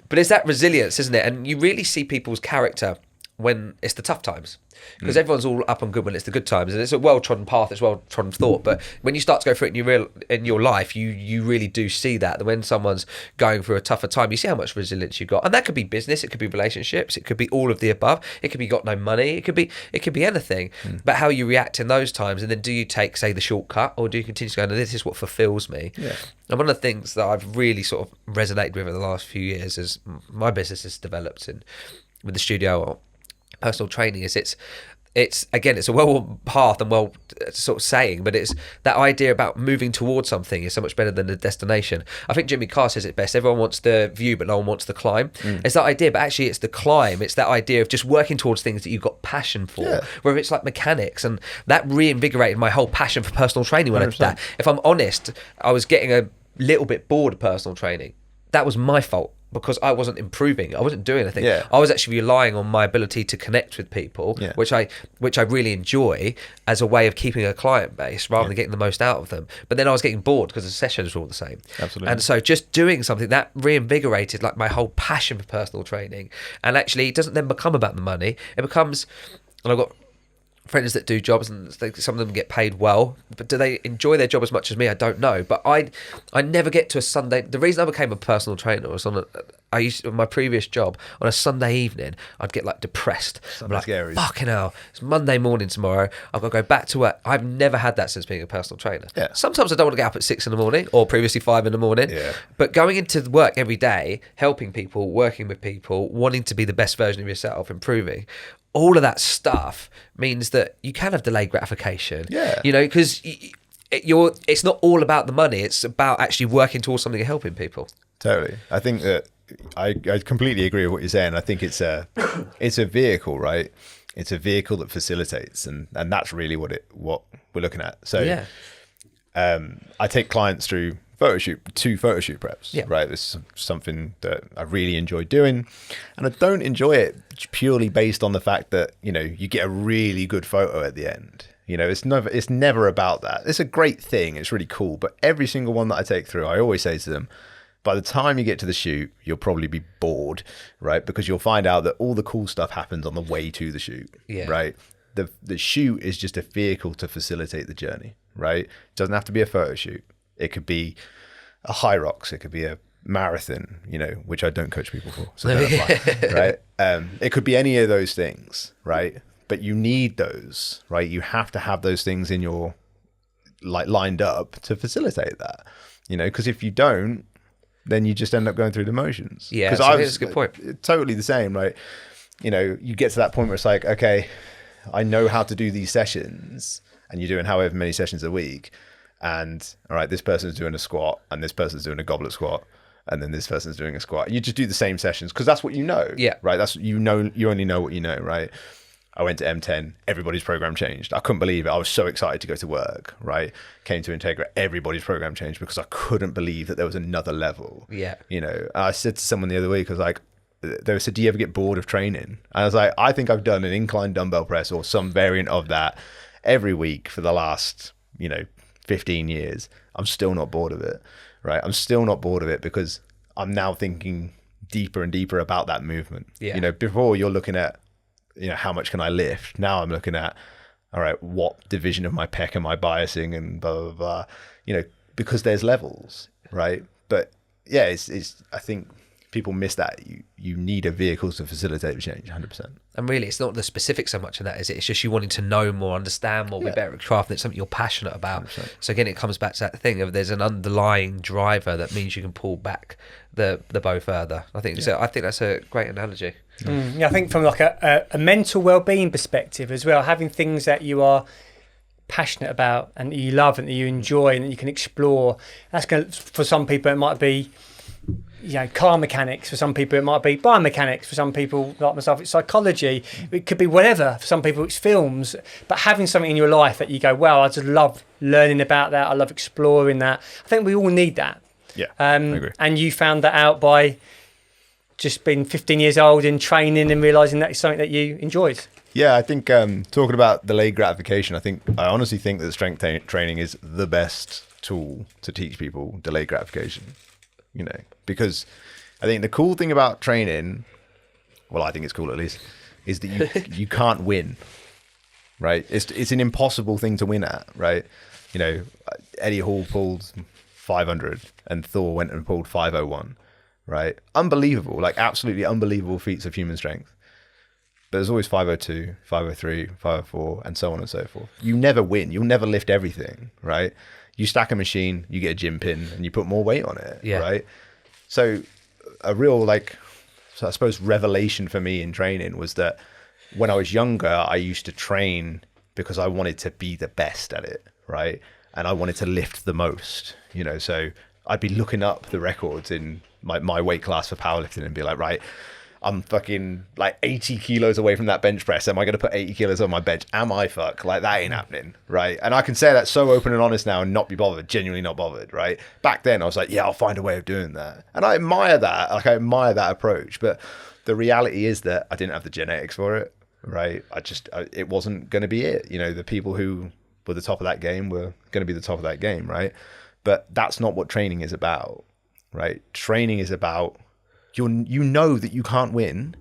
But it's that resilience, isn't it? And you really see people's character when it's the tough times, because everyone's all up and good when it's the good times, and it's a well-trodden path, it's well-trodden thought. But when you start to go through it in your life, you really do see that when someone's going through a tougher time, you see how much resilience you've got. And that could be business, it could be relationships, it could be all of the above, it could be got no money, it could be anything. But how you react in those times, and then do you take, say, the shortcut, or do you continue to go, no, this is what fulfills me? And one of the things that I've really sort of resonated with in the last few years as my business has developed and with the studio or personal training is it's a well path and well sort of saying, but it's that idea about moving towards something is so much better than the destination. I think Jimmy Carr says it best: everyone wants the view but no one wants the climb. It's that idea, but actually it's the climb. It's that idea of just working towards things that you've got passion for, whether it's like mechanics. And that reinvigorated my whole passion for personal training when 100%. I did that. If I'm honest, I was getting a little bit bored of personal training. That was my fault, because I wasn't improving. I wasn't doing anything. I was actually relying on my ability to connect with people, which I really enjoy as a way of keeping a client base rather than getting the most out of them. But then I was getting bored because the sessions were all the same. Absolutely. And so just doing something that reinvigorated like my whole passion for personal training. And actually it doesn't then become about the money. It becomes, and I've got friends that do jobs and some of them get paid well, but do they enjoy their job as much as me? I don't know. But I never get to a Sunday. The reason I became a personal trainer was on my previous job, on a Sunday evening, I'd get like depressed. I'm like, fucking hell, it's Monday morning tomorrow, I've got to go back to work. I've never had that since being a personal trainer. Sometimes I don't want to get up at 6 a.m, or previously 5 a.m. But going into work every day, helping people, working with people, wanting to be the best version of yourself, improving, all of that stuff means that you can have delayed gratification. Because it's not all about the money. It's about actually working towards something and helping people. Totally. I think that I completely agree with what you're saying. I think it's a vehicle, right? It's a vehicle that facilitates, and that's really what we're looking at. So I take clients through two photo shoot preps, right? This is something that I really enjoy doing, and I don't enjoy it purely based on the fact that, you know, you get a really good photo at the end. You know, it's never about that. It's a great thing. It's really cool. But every single one that I take through, I always say to them, by the time you get to the shoot, you'll probably be bored, right? Because you'll find out that all the cool stuff happens on the way to the shoot, right? The shoot is just a vehicle to facilitate the journey, right? It doesn't have to be a photo shoot. It could be a high rocks. It could be a marathon, you know, which I don't coach people for, so don't apply, right? It could be any of those things, right? But you need those, right? You have to have those things in your, like, lined up to facilitate that, you know, because if you don't, then you just end up going through the motions. Yeah, that's a good point. Totally the same, right? You know, you get to that point where it's like, okay, I know how to do these sessions, and you're doing however many sessions a week, and all right, this person's doing a squat, and this person's doing a goblet squat, and then this person's doing a squat. You just do the same sessions because that's what you know, right? That's, you know, you only know what you know, right? I went to M10, everybody's program changed. I couldn't believe it. I was so excited to go to work, right? Came to Integra, everybody's program changed because I couldn't believe that there was another level. Yeah. You know, I said to someone the other week, I was like, they said, do you ever get bored of training? And I was like, I think I've done an incline dumbbell press or some variant of that every week for the last, you know, 15 years. I'm still not bored of it, right? I'm still not bored of it because I'm now thinking deeper and deeper about that movement. Yeah. You know, before you're looking at, you know, how much can I lift? Now I'm looking at, all right, what division of my pec am I biasing and blah, blah, blah, you know, because there's levels, right? But yeah, it's I think people miss that. You need a vehicle to facilitate the change, 100%. And really, it's not the specifics so much in that, is it? It's just you wanting to know more, understand more, be better at craft, and it's something you're passionate about. 100%. So again, it comes back to that thing of there's an underlying driver that means you can pull back the bow further. I think so. I think that's a great analogy. Yeah, I think from like a mental well-being perspective as well, having things that you are passionate about and that you love and that you enjoy and that you can explore. That's going to, for some people, it might be, you know, car mechanics. For some people, it might be biomechanics. For some people, like myself, it's psychology. It could be whatever. For some people, it's films. But having something in your life that you go, wow, I just love learning about that. I love exploring that. I think we all need that. Yeah, I agree. And you found that out by just being 15 years old and training and realising that it's something that you enjoyed. Yeah, I think talking about delayed gratification, I honestly think that strength training is the best tool to teach people delayed gratification, you know, because I think the cool thing about training, well, I think it's cool at least, is that you can't win, right? It's an impossible thing to win at, right? You know, Eddie Hall pulled 500 and Thor went and pulled 501. Right? Unbelievable, like absolutely unbelievable feats of human strength. But there's always 502, 503, 504, and so on and so forth. You never win. You'll never lift everything, right? You stack a machine, you get a gym pin, and you put more weight on it, right? So a real, like, so I suppose revelation for me in training was that when I was younger, I used to train because I wanted to be the best at it, right? And I wanted to lift the most, you know, so I'd be looking up the records in my weight class for powerlifting and be like, right, I'm fucking like 80 kilos away from that bench press. Am I going to put 80 kilos on my bench? Am I fuck? Like, that ain't happening, right? And I can say that so open and honest now and not be bothered, genuinely not bothered, right? Back then I was like, yeah, I'll find a way of doing that. And I admire that. Like, I admire that approach. But the reality is that I didn't have the genetics for it, right? It wasn't going to be it. You know, the people who were the top of that game were going to be the top of that game, right? But that's not what training is about, right? Training is about, you know that you can't win,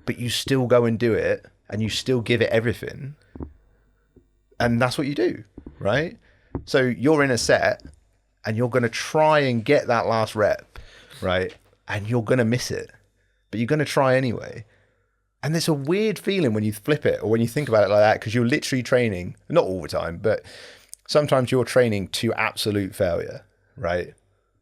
but you still go and do it and you still give it everything. And that's what you do, right? So you're in a set and you're going to try and get that last rep, right? And you're going to miss it, but you're going to try anyway. And there's a weird feeling when you flip it or when you think about it like that, because you're literally training, not all the time, but sometimes you're training to absolute failure, right?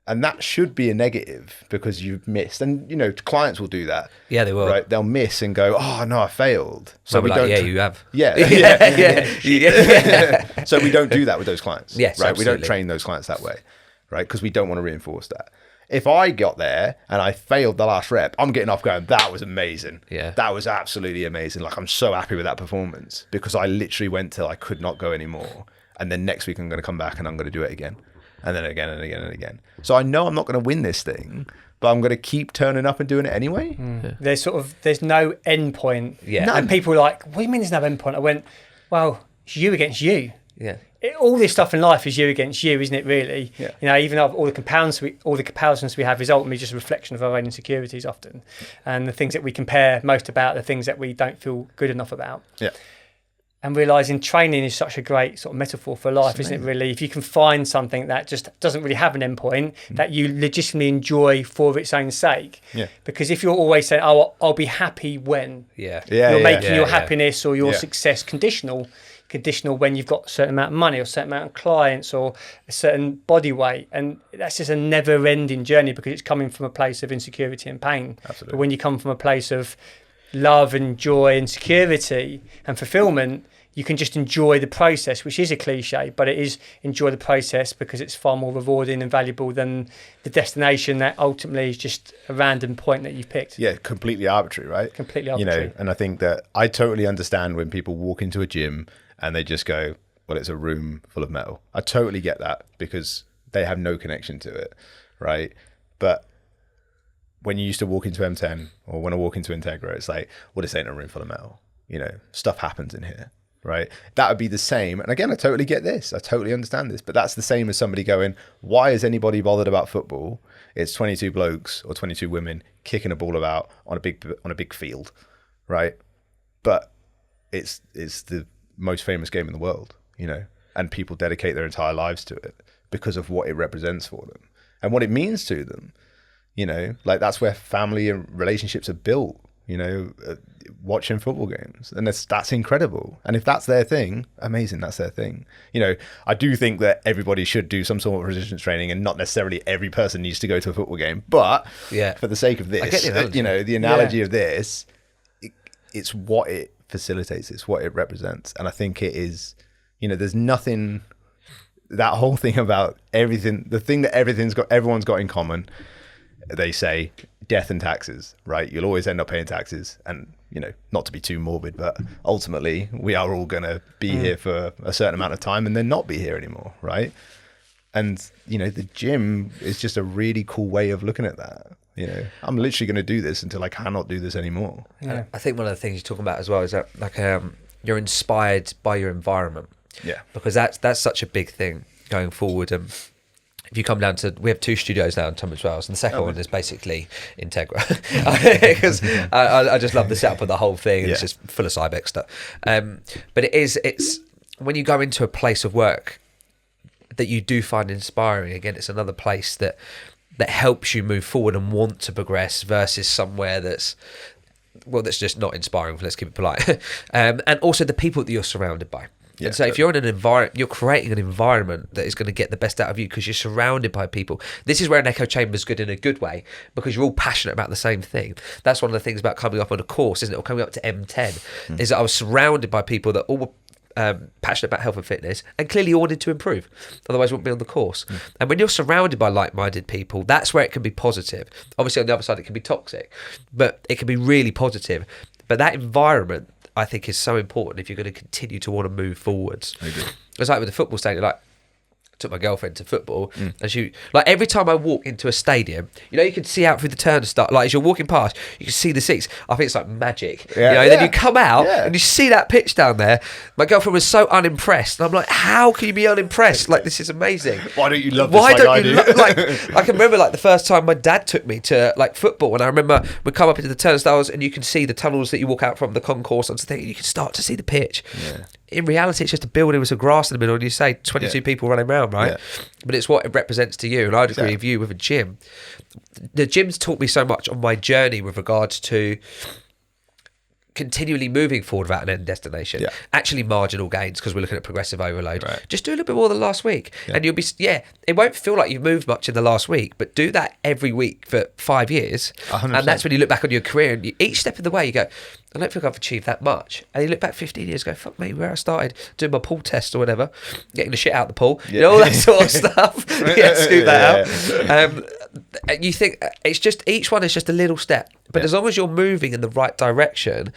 And that should be a negative because you've missed. And, you know, clients will do that. Yeah, they will. Right? They'll miss and go, oh, no, I failed. So we don't. Yeah, you have. Yeah. Yeah. So we don't do that with those clients. Yes, right. absolutely. We don't train those clients that way, right? Because we don't want to reinforce that. If I got there and I failed the last rep, I'm getting off going, that was amazing. Yeah. That was absolutely amazing. Like, I'm so happy with that performance because I literally went till I could not go anymore. And then next week I'm going to come back and I'm going to do it again. And then again and again and again. So I know I'm not going to win this thing, but I'm going to keep turning up and doing it anyway. Yeah. There's no end point. Yeah. And people are like, what do you mean there's no end point? I went, well, it's you against you. Yeah. All this stuff in life is you against you, isn't it? Really, Yeah. You know, even though all the comparisons we have is ultimately just a reflection of our own insecurities often, and the things that we compare most about, the things that we don't feel good enough about. Yeah. And realising training is such a great sort of metaphor for life, isn't it? Really, if you can find something that just doesn't really have an endpoint, that you legitimately enjoy for its own sake. Yeah. Because if you're always saying, "Oh, I'll be happy when," you're making your happiness or your success conditional when you've got a certain amount of money or a certain amount of clients or a certain body weight, and that's just a never-ending journey because it's coming from a place of insecurity and pain. Absolutely. But when you come from a place of love and joy and security and fulfillment, you can just enjoy the process, which is a cliche, but it is enjoy the process because it's far more rewarding and valuable than the destination that ultimately is just a random point that you've picked. Yeah, completely arbitrary, right? Completely arbitrary. You know, and I think that I totally understand when people walk into a gym and they just go, well, it's a room full of metal. I totally get that because they have no connection to it, right? But when you used to walk into M10 or when I walk into Integra, it's like, well, this ain't a room full of metal. You know, stuff happens in here, right? That would be the same. And again, I totally get this. I totally understand this. But that's the same as somebody going, why is anybody bothered about football? It's 22 blokes or 22 women kicking a ball about on a big field, right? But it's the most famous game in the world, you know, and people dedicate their entire lives to it because of what it represents for them and what it means to them, you know, like that's where family and relationships are built, you know, watching football games, and that's incredible. And if that's their thing, amazing, that's their thing. You know, I do think that everybody should do some sort of resistance training and not necessarily every person needs to go to a football game, but for the sake of this, you know, the analogy of this, it's what it facilitates, it's what it represents. And I think it is, you know, there's nothing, that whole thing about everything, the thing that everyone's got in common, they say death and taxes, right? You'll always end up paying taxes, and, you know, not to be too morbid, but ultimately we are all going to be here for a certain amount of time and then not be here anymore, right? And, you know, the gym is just a really cool way of looking at that. You know, I'm literally going to do this until I cannot do this anymore. Yeah. I think one of the things you're talking about as well is that, like, you're inspired by your environment. Yeah. Because that's such a big thing going forward. If you come down to, we have 2 studios now in Tunbridge Wells, and the second one is basically Integra, because I just love the setup of the whole thing. It's just full of Cybex stuff. But it's when you go into a place of work that you do find inspiring. Again, it's another place that helps you move forward and want to progress versus somewhere that's just not inspiring. Let's keep it polite. And also the people that you're surrounded by. Yeah, and so if you're in an environment, you're creating an environment that is going to get the best out of you because you're surrounded by people. This is where an echo chamber is good in a good way, because you're all passionate about the same thing. That's one of the things about coming up on a course, isn't it? Or coming up to M10, is that I was surrounded by people that all were passionate about health and fitness and clearly wanted to improve, otherwise you wouldn't be on the course. And when you're surrounded by like-minded people, that's where it can be positive. Obviously on the other side it can be toxic, but it can be really positive. But that environment, I think, is so important if you're going to continue to want to move forwards. It's like with the football stadium, like took my girlfriend to football, and she, like, every time I walk into a stadium, you know, you can see out through the turnstile, like as you're walking past, you can see the seats. I think it's like magic. Then you come out and you see that pitch down there. My girlfriend was so unimpressed, and I'm like, how can you be unimpressed? Like, this is amazing. Why don't you love this like I do? Like, I can remember, like, the first time my dad took me to, like, football, and I remember we come up into the turnstiles and you can see the tunnels that you walk out from, the concourse onto the thing, and you can start to see the pitch. In reality, it's just a building with some grass in the middle, and you say 22 people running around, right? But it's what it represents to you. And I'd agree with you with a gym. The gym's taught me so much on my journey with regards to continually moving forward without an end destination. Actually marginal gains because we're looking at progressive overload. Just do a little bit more than last week and you'll be, it won't feel like you've moved much in the last week, but do that every week for 5 years. 100%. And that's when you look back on your career and each step of the way you go, I don't think I've achieved that much. And you look back 15 years, go, fuck me, where I started doing my pool test or whatever, getting the shit out of the pool, you know, all that sort of stuff. Scoop that out. You think it's just, each one is just a little step. But as long as you're moving in the right direction,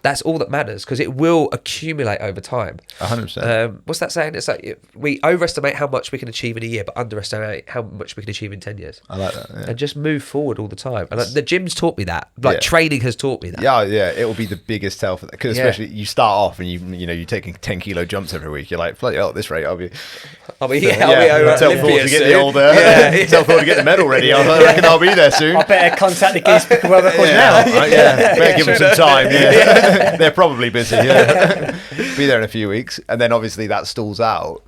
that's all that matters, because it will accumulate over time. 100%. What's that saying? It's like we overestimate how much we can achieve in a year, but underestimate how much we can achieve in 10 years. I like that. Yeah. And just move forward all the time. And the gym's taught me that. Like training has taught me that. Yeah, it will be the biggest tell for that. Because especially you start off and you're taking 10 kilo jumps every week. You're like, bloody hell, at this rate, I'll be over Tell Paul to get the old, tell Paul to get the medal ready. I reckon I'll be there soon. I better contact the Guinness Book of World Records now. Better give them some time. They're probably busy. Be there in a few weeks, and then obviously that stalls out,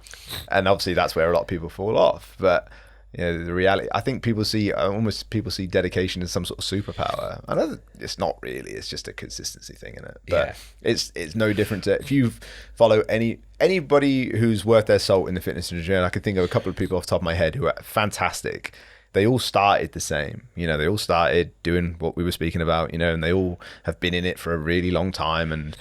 and obviously that's where a lot of people fall off. But the reality, I think people see dedication as some sort of superpower. I know it's not really. It's just a consistency thing, isn't it? But it's no different to if you follow anybody who's worth their salt in the fitness industry. And I can think of a couple of people off the top of my head who are fantastic. They all started the same, they all started doing what we were speaking about, and they all have been in it for a really long time and,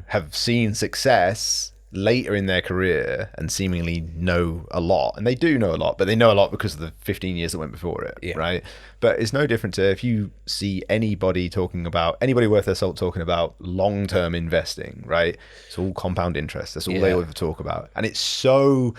have seen success later in their career and seemingly know a lot. And they do know a lot, but they know a lot because of the 15 years that went before it, right? But it's no different to if you see anybody worth their salt talking about long-term investing, right? It's all compound interest. That's all they ever talk about. And it's so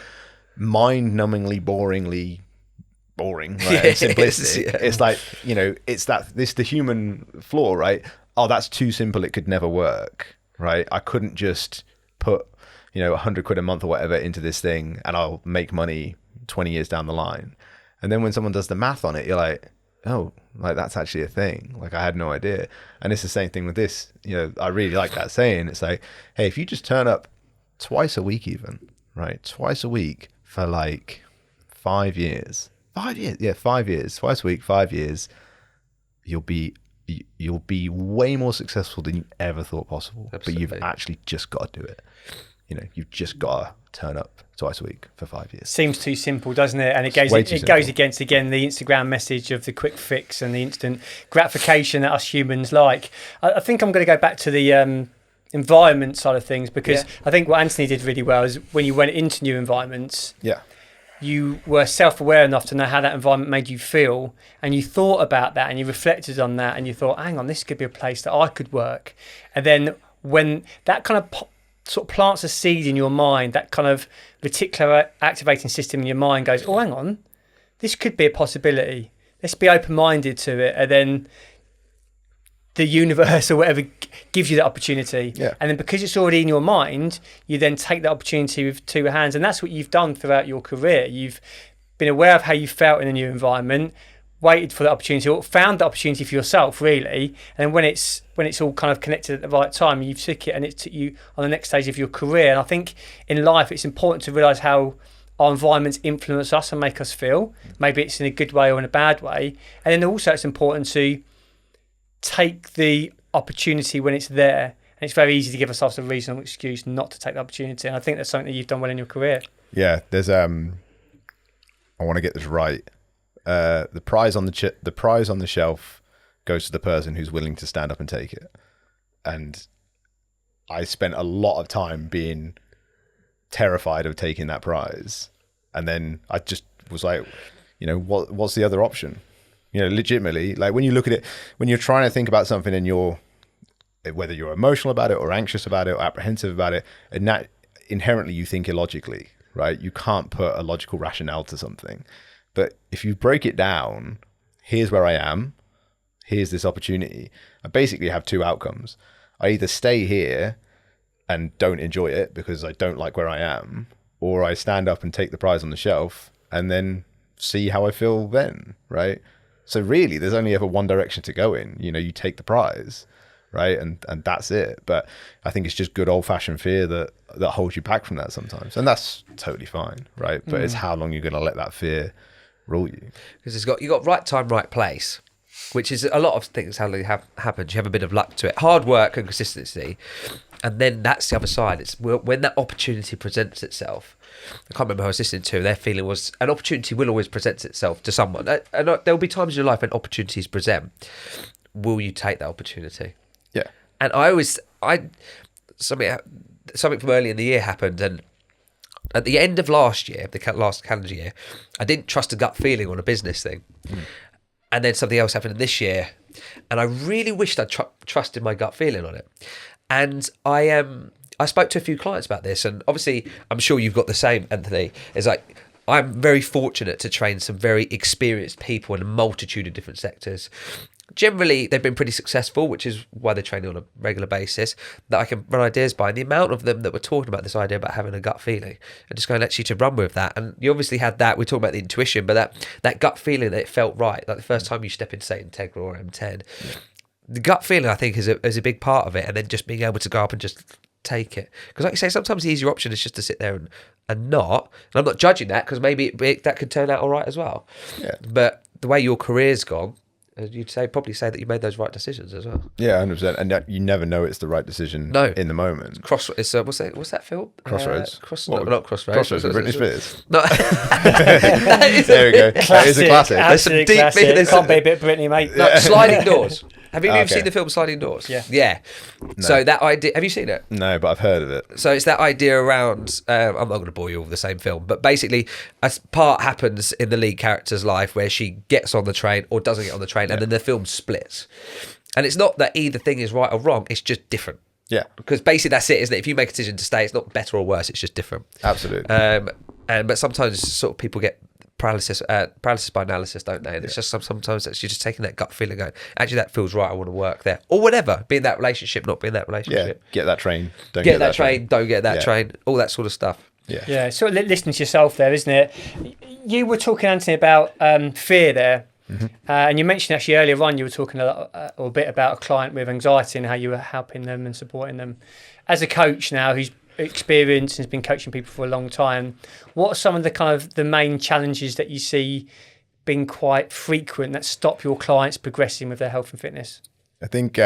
mind-numbingly, boring, right? And simplistic. It's like, it's the human flaw, right? Oh, that's too simple, it could never work, right? I couldn't just put 100 quid a month or whatever into this thing and I'll make money 20 years down the line. And then when someone does the math on it, you're like, oh, like that's actually a thing. Like I had no idea. And it's the same thing with this. I really like that saying. It's like, hey, if you just turn up twice a week even, right? Twice a week for like 5 years. 5 years. Yeah, 5 years. Twice a week, 5 years. You'll be way more successful than you ever thought possible. Absolutely. But you've actually just got to do it. You've just got to turn up twice a week for 5 years. Seems too simple, doesn't it? And it goes against, again, the Instagram message of the quick fix and the instant gratification that us humans like. I think I'm going to go back to the environment side of things, because I think what Anthony did really well is when you went into new environments, you were self-aware enough to know how that environment made you feel, and you thought about that and you reflected on that and you thought, hang on, this could be a place that I could work. And then when that kind of sort of plants a seed in your mind, that kind of reticular activating system in your mind goes, oh, hang on, this could be a possibility. Let's be open-minded to it. And then the universe or whatever gives you that opportunity. And then because it's already in your mind, you then take that opportunity with two hands. And that's what you've done throughout your career. You've been aware of how you felt in a new environment, waited for the opportunity, or found the opportunity for yourself, really. And when it's all kind of connected at the right time, you took it and it took you on the next stage of your career. And I think in life, it's important to realise how our environments influence us and make us feel. Maybe it's in a good way or in a bad way. And then also it's important to take the opportunity when it's there. And it's very easy to give ourselves a reasonable excuse not to take the opportunity. And I think that's something that you've done well in your career. Yeah, there's I want to get this right. The prize on the shelf goes to the person who's willing to stand up and take it. And I spent a lot of time being terrified of taking that prize, and then I just was like, what's the other option? Legitimately, like when you look at it, when you're trying to think about something and whether you're emotional about it or anxious about it or apprehensive about it, and that inherently you think illogically, right? You can't put a logical rationale to something. But if you break it down, here's where I am, here's this opportunity. I basically have two outcomes. I either stay here and don't enjoy it because I don't like where I am, or I stand up and take the prize on the shelf and then see how I feel then, right? So really, there's only ever one direction to go in. You take the prize, right? And that's it. But I think it's just good old-fashioned fear that holds you back from that sometimes. And that's totally fine, right? But it's how long you're going to let that fear rule you. Because you got right time, right place. which is a lot of things how they happen. You have a bit of luck to it, hard work and consistency, and then that's the other side. It's when that opportunity presents itself. I can't remember who I was listening to. Their feeling was an opportunity will always present itself to someone, and there'll be times in your life when opportunities present. Will you take that opportunity? Yeah. And something from early in the year happened, and at the end of last year, the last calendar year, I didn't trust a gut feeling on a business thing. And then something else happened this year, and I really wished I'd trusted my gut feeling on it. And I spoke to a few clients about this, and obviously I'm sure you've got the same, Anthony. It's like, I'm very fortunate to train some very experienced people in a multitude of different sectors. Generally, they've been pretty successful, which is why they're training on a regular basis, that I can run ideas by. And the amount of them that were talking about this idea about having a gut feeling and just going actually to run with that. And you obviously had that, we talked about the intuition, but that gut feeling that it felt right, like the first time you step into, say, Integra or M10, the gut feeling, I think, is a big part of it. And then just being able to go up and just take it. Because like you say, sometimes the easier option is just to sit there and not. And I'm not judging that, because maybe that could turn out all right as well. Yeah. But the way your career's gone, you'd probably say that you made those right decisions as well. Yeah, 100%. And that you never know it's the right decision in the moment. What's that film? Crossroads. Not Crossroads. Crossroads with Britney Spears. No. There we go. That is a classic. There's some deep classic. Can't be a bit Britney, mate. No, Sliding Doors. Have you seen the film Sliding Doors? Yeah. No. So that idea, have you seen it? No, but I've heard of it. So it's that idea around, I'm not going to bore you all with the same film, but basically a part happens in the lead character's life where she gets on the train or doesn't get on the train, and then the film splits. And it's not that either thing is right or wrong, it's just different. Yeah. Because basically that's it, isn't it? If you make a decision to stay, it's not better or worse, it's just different. Absolutely. But sometimes sort of people get paralysis by analysis, don't they? And it's just sometimes you're just taking that gut feeling, going, actually that feels right, I want to work there, or whatever. Be in that relationship, not be in that relationship. Yeah, get that train. Don't get that train. Don't get that train. All that sort of stuff. Yeah. Sort of listening to yourself there, isn't it? You were talking, Anthony, about fear there, and you mentioned actually earlier on you were talking a bit about a client with anxiety and how you were helping them and supporting them. As a coach now, who's experienced and has been coaching people for a long time, what are some of the main challenges that you see being quite frequent that stop your clients progressing with their health and fitness? I think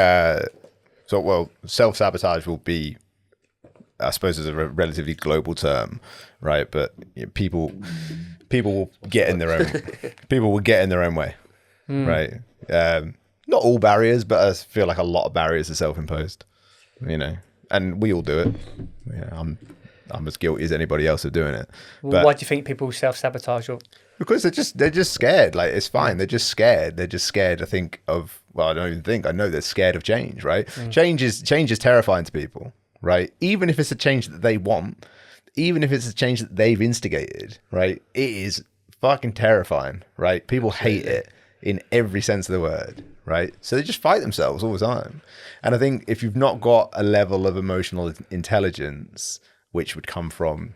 self-sabotage will be, I suppose, is a relatively global term, right? But people will get in their own way, right? Not all barriers, but I feel like a lot of barriers are self-imposed, and we all do it. I'm as guilty as anybody else of doing it. Well, why do you think people self-sabotage? Because they're just scared. Like, it's fine. They're just scared. They're just scared. I know they're scared of change, right? Change is terrifying to people, right? Even if it's a change that they want, even if it's a change that they've instigated, right? It is fucking terrifying, right? People hate it in every sense of the word, right? So they just fight themselves all the time. And I think if you've not got a level of emotional intelligence, which would come from,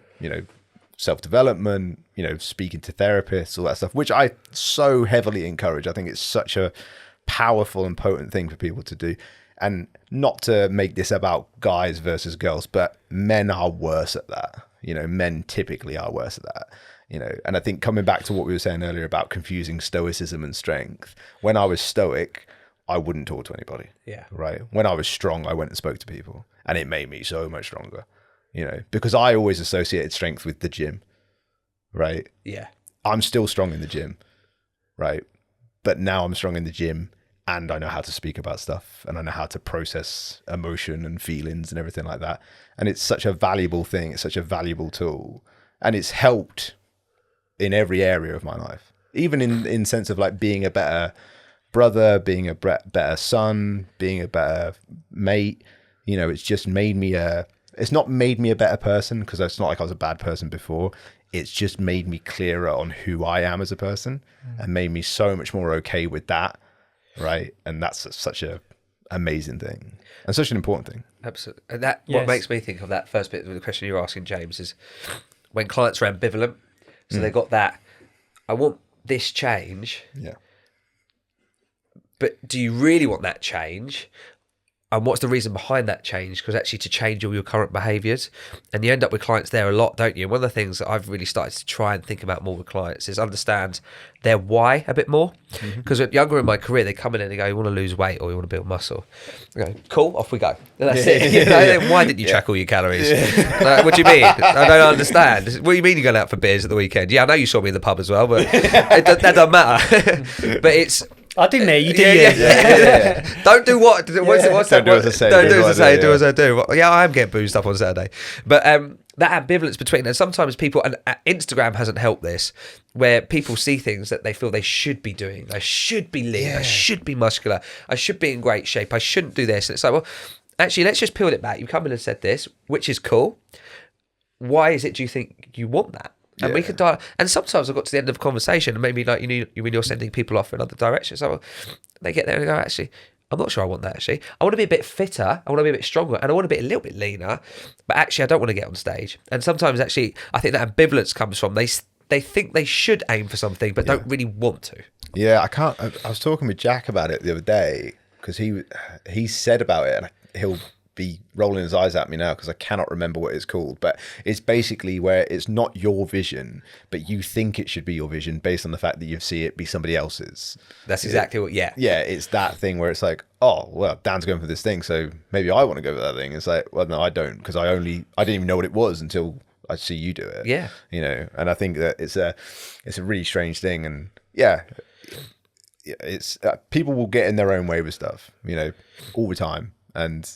self-development, speaking to therapists, all that stuff, which I so heavily encourage. I think it's such a powerful and potent thing for people to do. And not to make this about guys versus girls, but men are worse at that. Men typically are worse at that. And I think coming back to what we were saying earlier about confusing stoicism and strength, when I was stoic, I wouldn't talk to anybody. Yeah. Right. When I was strong, I went and spoke to people, and it made me so much stronger, because I always associated strength with the gym. Right. Yeah. I'm still strong in the gym. Right. But now I'm strong in the gym, and I know how to speak about stuff, and I know how to process emotion and feelings and everything like that. And it's such a valuable thing. It's such a valuable tool, and it's helped in every area of my life, even in sense of like being a better brother, being a better son, being a better mate. It's just made me it's not made me a better person, because it's not like I was a bad person before. It's just made me clearer on who I am as a person, and made me so much more okay with that. Right. And that's such a amazing thing, and such an important thing. Absolutely. And what makes me think of that first bit of the question you're asking, James, is when clients are ambivalent. So they got that, I want this change. Yeah. But do you really want that change? And what's the reason behind that change? Because actually to change all your current behaviours, and you end up with clients there a lot, don't you? And one of the things that I've really started to try and think about more with clients is understand their why a bit more. Because younger in my career, they come in and they go, you want to lose weight or you want to build muscle. I go, cool, off we go. And that's it. You know, why didn't you track all your calories? What do you mean? I don't understand. What do you mean you're going out for beers at the weekend? Yeah, I know you saw me in the pub as well, but that doesn't matter. But it's... I do me, you do you. Yeah. Don't do what? What's Don't that? do as I say. Don't do as I say. Do as I do. Yeah, I am getting boozed up on Saturday, but that ambivalence between, and sometimes people, and Instagram hasn't helped this, where people see things that they feel they should be doing. I should be lean. I should be muscular. I should be in great shape. I shouldn't do this. And it's like, well, actually, let's just peel it back. You've come in and said this, which is cool. Why is it? Do you think you want that? And we could dial. And sometimes I've got to the end of a conversation, and maybe like when you're sending people off in other directions, so they get there and they go, actually, I'm not sure I want that. Actually, I want to be a bit fitter. I want to be a bit stronger, and I want to be a little bit leaner. But actually, I don't want to get on stage. And sometimes, actually, I think that ambivalence comes from they think they should aim for something, but don't really want to. Yeah, I can't. I was talking with Jack about it the other day because he said about it, and he'll be rolling his eyes at me now because I cannot remember what it's called, but it's basically where it's not your vision, but you think it should be your vision based on the fact that you see it be somebody else's. That's exactly what. Yeah, it's that thing where it's like, oh well, Dan's going for this thing, so maybe I want to go for that thing. It's like, well, no, I don't, because I didn't even know what it was until I see you do it. Yeah, and I think that it's a really strange thing, and it's people will get in their own way with stuff, all the time, and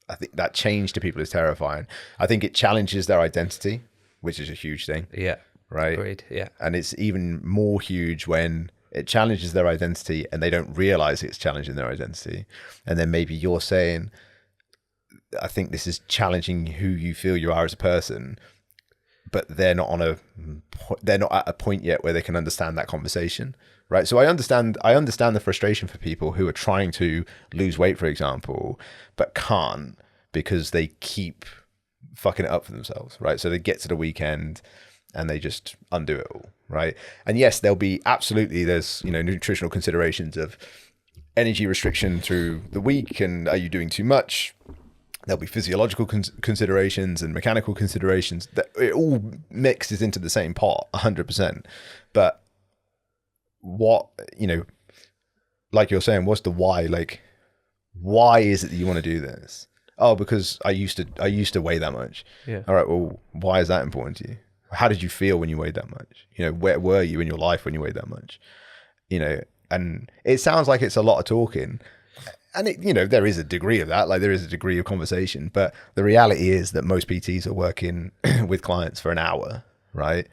I think that change to people is terrifying. I think it challenges their identity, which is a huge thing. Yeah. Right. Agreed. Yeah. And it's even more huge when it challenges their identity and they don't realize it's challenging their identity. And then maybe you're saying, I think this is challenging who you feel you are as a person, but they're not at a point yet where they can understand that conversation. Right. So I understand the frustration for people who are trying to lose weight, for example, but can't because they keep fucking it up for themselves. Right. So they get to the weekend and they just undo it all. Right. And yes, there's nutritional considerations of energy restriction through the week. And are you doing too much? There'll be physiological considerations and mechanical considerations. That it all mixes into the same pot 100%. But what, like you're saying, what's the why? Like, why is it that you want to do this? Oh, because I used to weigh that much. Yeah. All right. Well, why is that important to you? How did you feel when you weighed that much? Where were you in your life when you weighed that much? And it sounds like it's a lot of talking, and there is a degree of that, like there is a degree of conversation, but the reality is that most PTs are working with clients for an hour, right?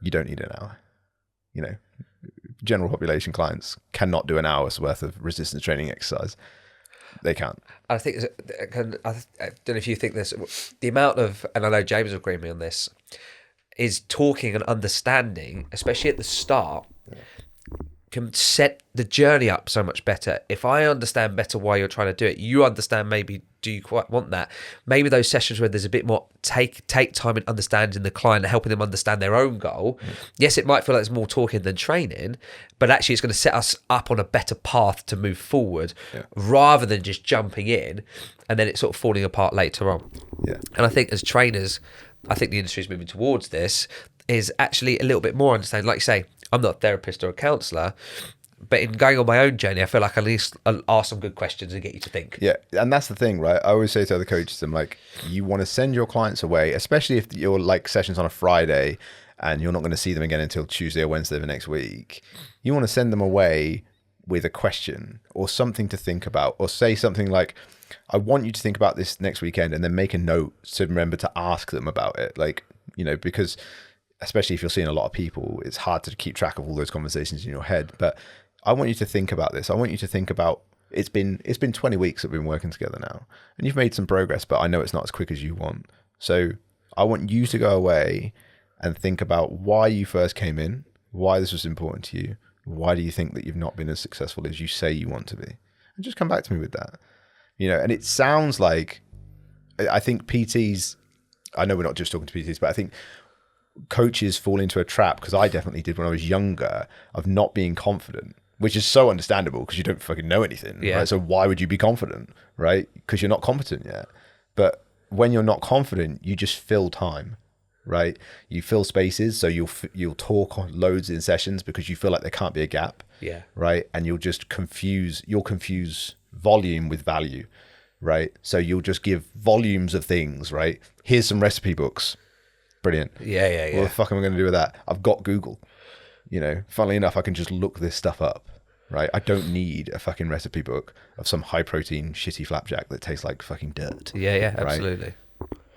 You don't need an hour. General population clients cannot do an hour's worth of resistance training exercise. They can't. I think, I don't know if you think this, the amount of, and I know James will agree with me on this, is talking and understanding, especially at the start, can set the journey up so much better. If I understand better why you're trying to do it, you understand maybe, do you quite want that? Maybe those sessions where there's a bit more take time in understanding the client and helping them understand their own goal. Yes, it might feel like there's more talking than training, but actually it's going to set us up on a better path to move forward rather than just jumping in and then it's sort of falling apart later on. Yeah. And I think as trainers, I think the industry is moving towards this, is actually a little bit more understanding. Like you say, I'm not a therapist or a counsellor, but in going on my own journey, I feel like at least I'll ask some good questions and get you to think. Yeah, and that's the thing, right? I always say to other coaches, I'm like, you want to send your clients away, especially if your sessions on a Friday and you're not going to see them again until Tuesday or Wednesday of the next week. You want to send them away with a question or something to think about, or say something like, I want you to think about this next weekend, and then make a note to remember to ask them about it. Because especially if you're seeing a lot of people, it's hard to keep track of all those conversations in your head. But I want you to think about this. I want you to think about, it's been 20 weeks that we've been working together now, and you've made some progress, but I know it's not as quick as you want. So I want you to go away and think about why you first came in, why this was important to you, why do you think that you've not been as successful as you say you want to be, and just come back to me with that. And it sounds like, I think PTs, I know we're not just talking to PTs, but I think coaches fall into a trap, because I definitely did when I was younger, of not being confident which is so understandable because you don't fucking know anything. Yeah. Right? So why would you be confident, right? Because you're not competent yet. But when you're not confident, you just fill time, right? You fill spaces, so you'll talk on loads in sessions because you feel like there can't be a gap. Yeah. Right. And you'll confuse volume with value, right? So you'll just give volumes of things, right? Here's some recipe books. Brilliant. Yeah. What the fuck am I going to do with that? I've got Google. Funnily enough, I can just look this stuff up, right? I don't need a fucking recipe book of some high protein shitty flapjack that tastes like fucking dirt. Yeah, right? absolutely.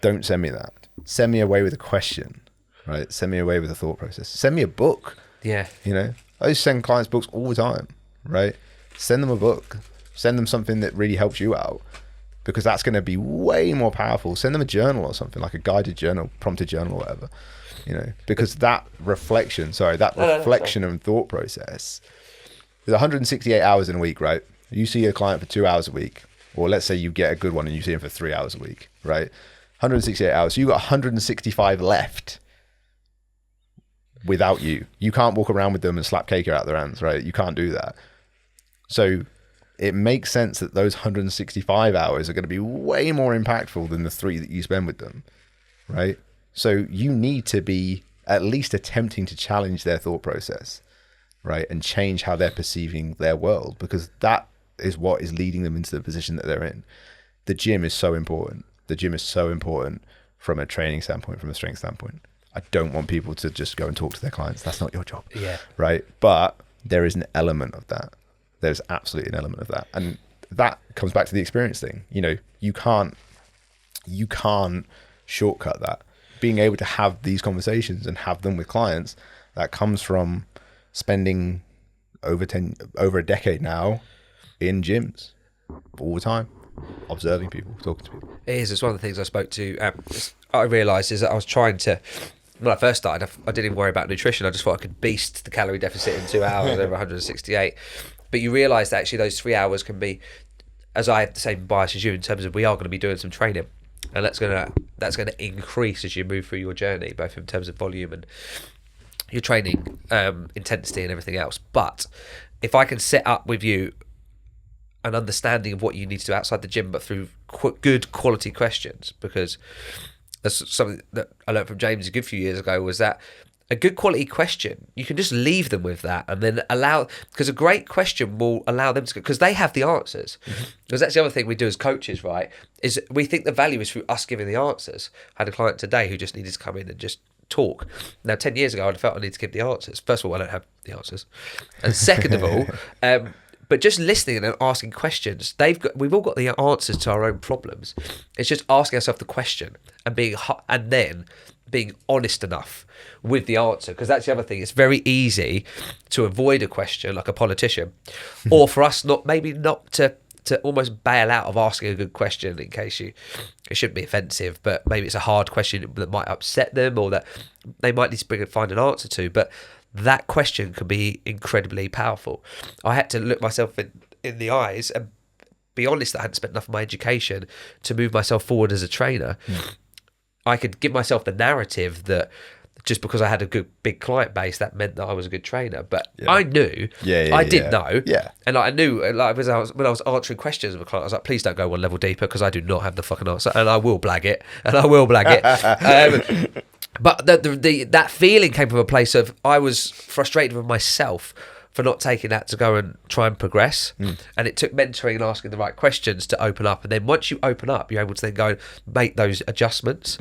Don't send me that. Send me away with a question, right? Send me away with a thought process. Send me a book. Yeah. I just send clients books all the time, right? Send them a book. Send them something that really helps you out, because that's going to be way more powerful. Send them a journal or something, like a guided journal, prompted journal or whatever, because that reflection and thought process is 168 hours in a week, right? You see a client for 2 hours a week, or let's say you get a good one and you see him for 3 hours a week, right? 168 hours. So you got 165 left without you. You can't walk around with them and slap cake out their hands, right? You can't do that. So it makes sense that those 165 hours are going to be way more impactful than the 3 that you spend with them, right? So you need to be at least attempting to challenge their thought process, right? And change how they're perceiving their world, because that is what is leading them into the position that they're in. The gym is so important. The gym is so important from a training standpoint, from a strength standpoint. I don't want people to just go and talk to their clients. That's not your job. Yeah. Right. But there is an element of that. There's absolutely an element of that. And that comes back to the experience thing. You can't shortcut that. Being able to have these conversations and have them with clients, that comes from spending over a decade now in gyms all the time, observing people, talking to people. It is. It's one of the things I spoke to. I realised is that I was trying to. When I first started, I didn't even worry about nutrition. I just thought I could beast the calorie deficit in 2 hours over 168. But you realise that actually those 3 hours can be, as I have the same bias as you in terms of we are going to be doing some training, and that's going to increase as you move through your journey, both in terms of volume and your training intensity and everything else. But if I can set up with you an understanding of what you need to do outside the gym, but through good quality questions, because that's something that I learned from James a good few years ago, was that a good quality question, you can just leave them with that and then because a great question will allow them to, because they have the answers. Because that's the other thing we do as coaches, right, is we think the value is through us giving the answers. I had a client today who just needed to come in and just talk. Now, 10 years ago, I felt I needed to give the answers. First of all, I don't have the answers. And second of all, but just listening and asking questions, we've all got the answers to our own problems. It's just asking ourselves the question and then being honest enough with the answer, because that's the other thing. It's very easy to avoid a question like a politician, or for us not to almost bail out of asking a good question in case it shouldn't be offensive, but maybe it's a hard question that might upset them or that they might need to find an answer to. But that question can be incredibly powerful. I had to look myself in the eyes and be honest that I hadn't spent enough of my education to move myself forward as a trainer. I could give myself the narrative that just because I had a good big client base, that meant that I was a good trainer. But I knew, I did know. Yeah. And I knew, when I was answering questions of a client, I was like, please don't go one level deeper, because I do not have the fucking answer, and I will blag it. But that feeling came from a place of, I was frustrated with myself for not taking that to go and try and progress. And it took mentoring and asking the right questions to open up. And then once you open up, you're able to then go and make those adjustments.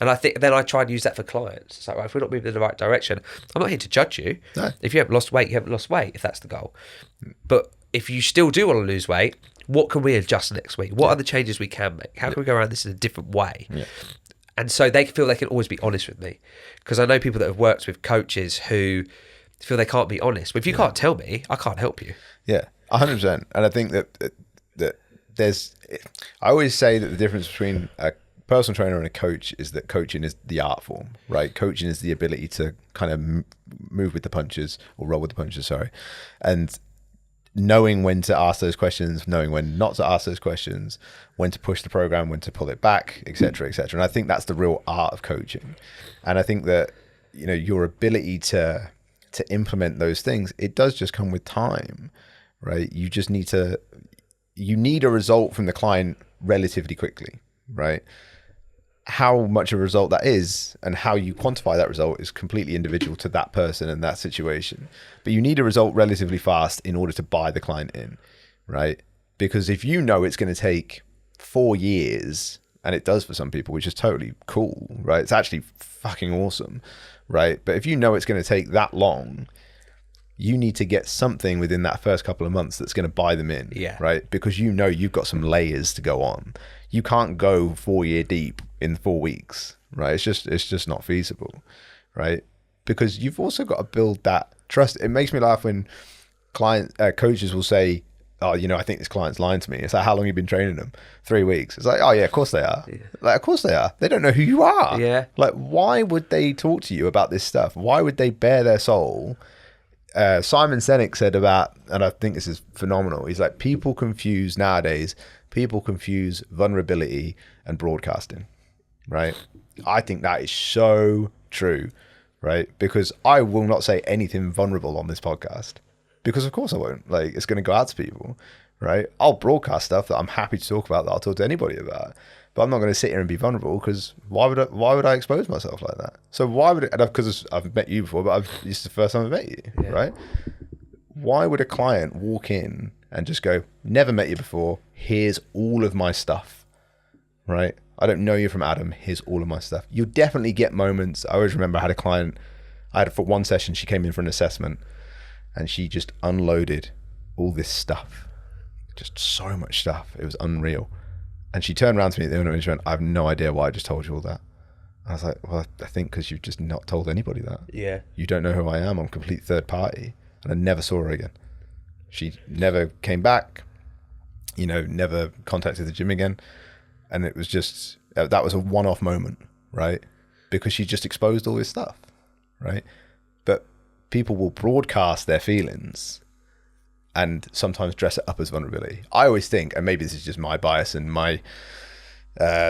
And I think then I try and use that for clients. It's like, right, if we're not moving in the right direction, I'm not here to judge you. No. If you haven't lost weight, you haven't lost weight, if that's the goal. But if you still do want to lose weight, what can we adjust next week? What are the changes we can make? How can we go around this in a different way? And so they feel they can always be honest with me, because I know people that have worked with coaches who feel they can't be honest. But if you can't tell me, I can't help you. Yeah, 100%. And I think that there's, I always say that the difference between a personal trainer and a coach is that coaching is the art form, right? Coaching is the ability to kind of move with the punches, or roll with the punches, sorry. And knowing when to ask those questions, knowing when not to ask those questions, when to push the program, when to pull it back, etc., etc. And I think that's the real art of coaching. And I think that, your ability to to implement those things, it does just come with time, right? You just need a result from the client relatively quickly, right? How much of a result that is and how you quantify that result is completely individual to that person and that situation. But you need a result relatively fast in order to buy the client in, right? Because if you know it's going to take 4 years, and it does for some people, which is totally cool, right? It's actually fucking awesome, right? But if you know it's going to take that long, you need to get something within that first couple of months that's going to buy them in, right? Because you know you've got some layers to go on. You can't go 4 year deep in 4 weeks, right? It's just not feasible, right? Because you've also got to build that trust. It makes me laugh when coaches will say, oh, I think this client's lying to me. It's like, how long have you been training them? 3 weeks. It's like, oh yeah, of course they are. Yeah. Like, of course they are. They don't know who you are. Yeah. Like, why would they talk to you about this stuff? Why would they bare their soul? Simon Sinek said about, and I think this is phenomenal, he's like, people confuse vulnerability and broadcasting, right? I think that is so true, right? Because I will not say anything vulnerable on this podcast. Because of course I won't. Like, it's going to go out to people, right? I'll broadcast stuff that I'm happy to talk about, that I'll talk to anybody about. But I'm not going to sit here and be vulnerable, because why would I expose myself like that? So why would it, and because I've met you before, but this is the first time I've met you, right? Why would a client walk in and just go, never met you before, here's all of my stuff, right? I don't know you from Adam, here's all of my stuff. You'll definitely get moments. I always remember I had a client, for one session, she came in for an assessment, and she just unloaded all this stuff. Just so much stuff. It was unreal. And she turned around to me at the end and she went, I have no idea why I just told you all that. I was like, well, I think because you've just not told anybody that. Yeah. You don't know who I am. I'm a complete third party. And I never saw her again. She never came back, never contacted the gym again. And it was just, that was a one-off moment, right? Because she just exposed all this stuff, right? But people will broadcast their feelings and sometimes dress it up as vulnerability. I always think, and maybe this is just my bias and my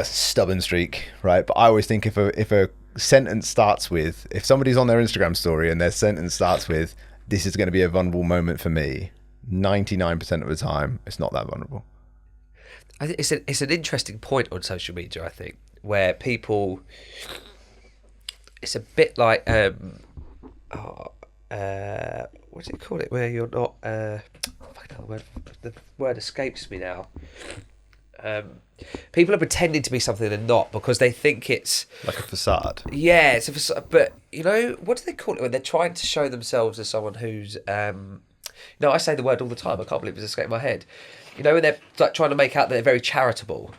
stubborn streak, right? But I always think if a sentence starts with, if somebody's on their Instagram story and their sentence starts with, this is going to be a vulnerable moment for me, 99% of the time, it's not that vulnerable. I think it's an interesting point on social media, I think, where people, it's a bit like, what do you call it? Where you're not. The word escapes me now. People are pretending to be something they're not because they think it's like a facade. Yeah, it's a facade. But what do they call it when they're trying to show themselves as someone who's? I say the word all the time. I can't believe it's escaped my head. When they're like trying to make out that they're very charitable.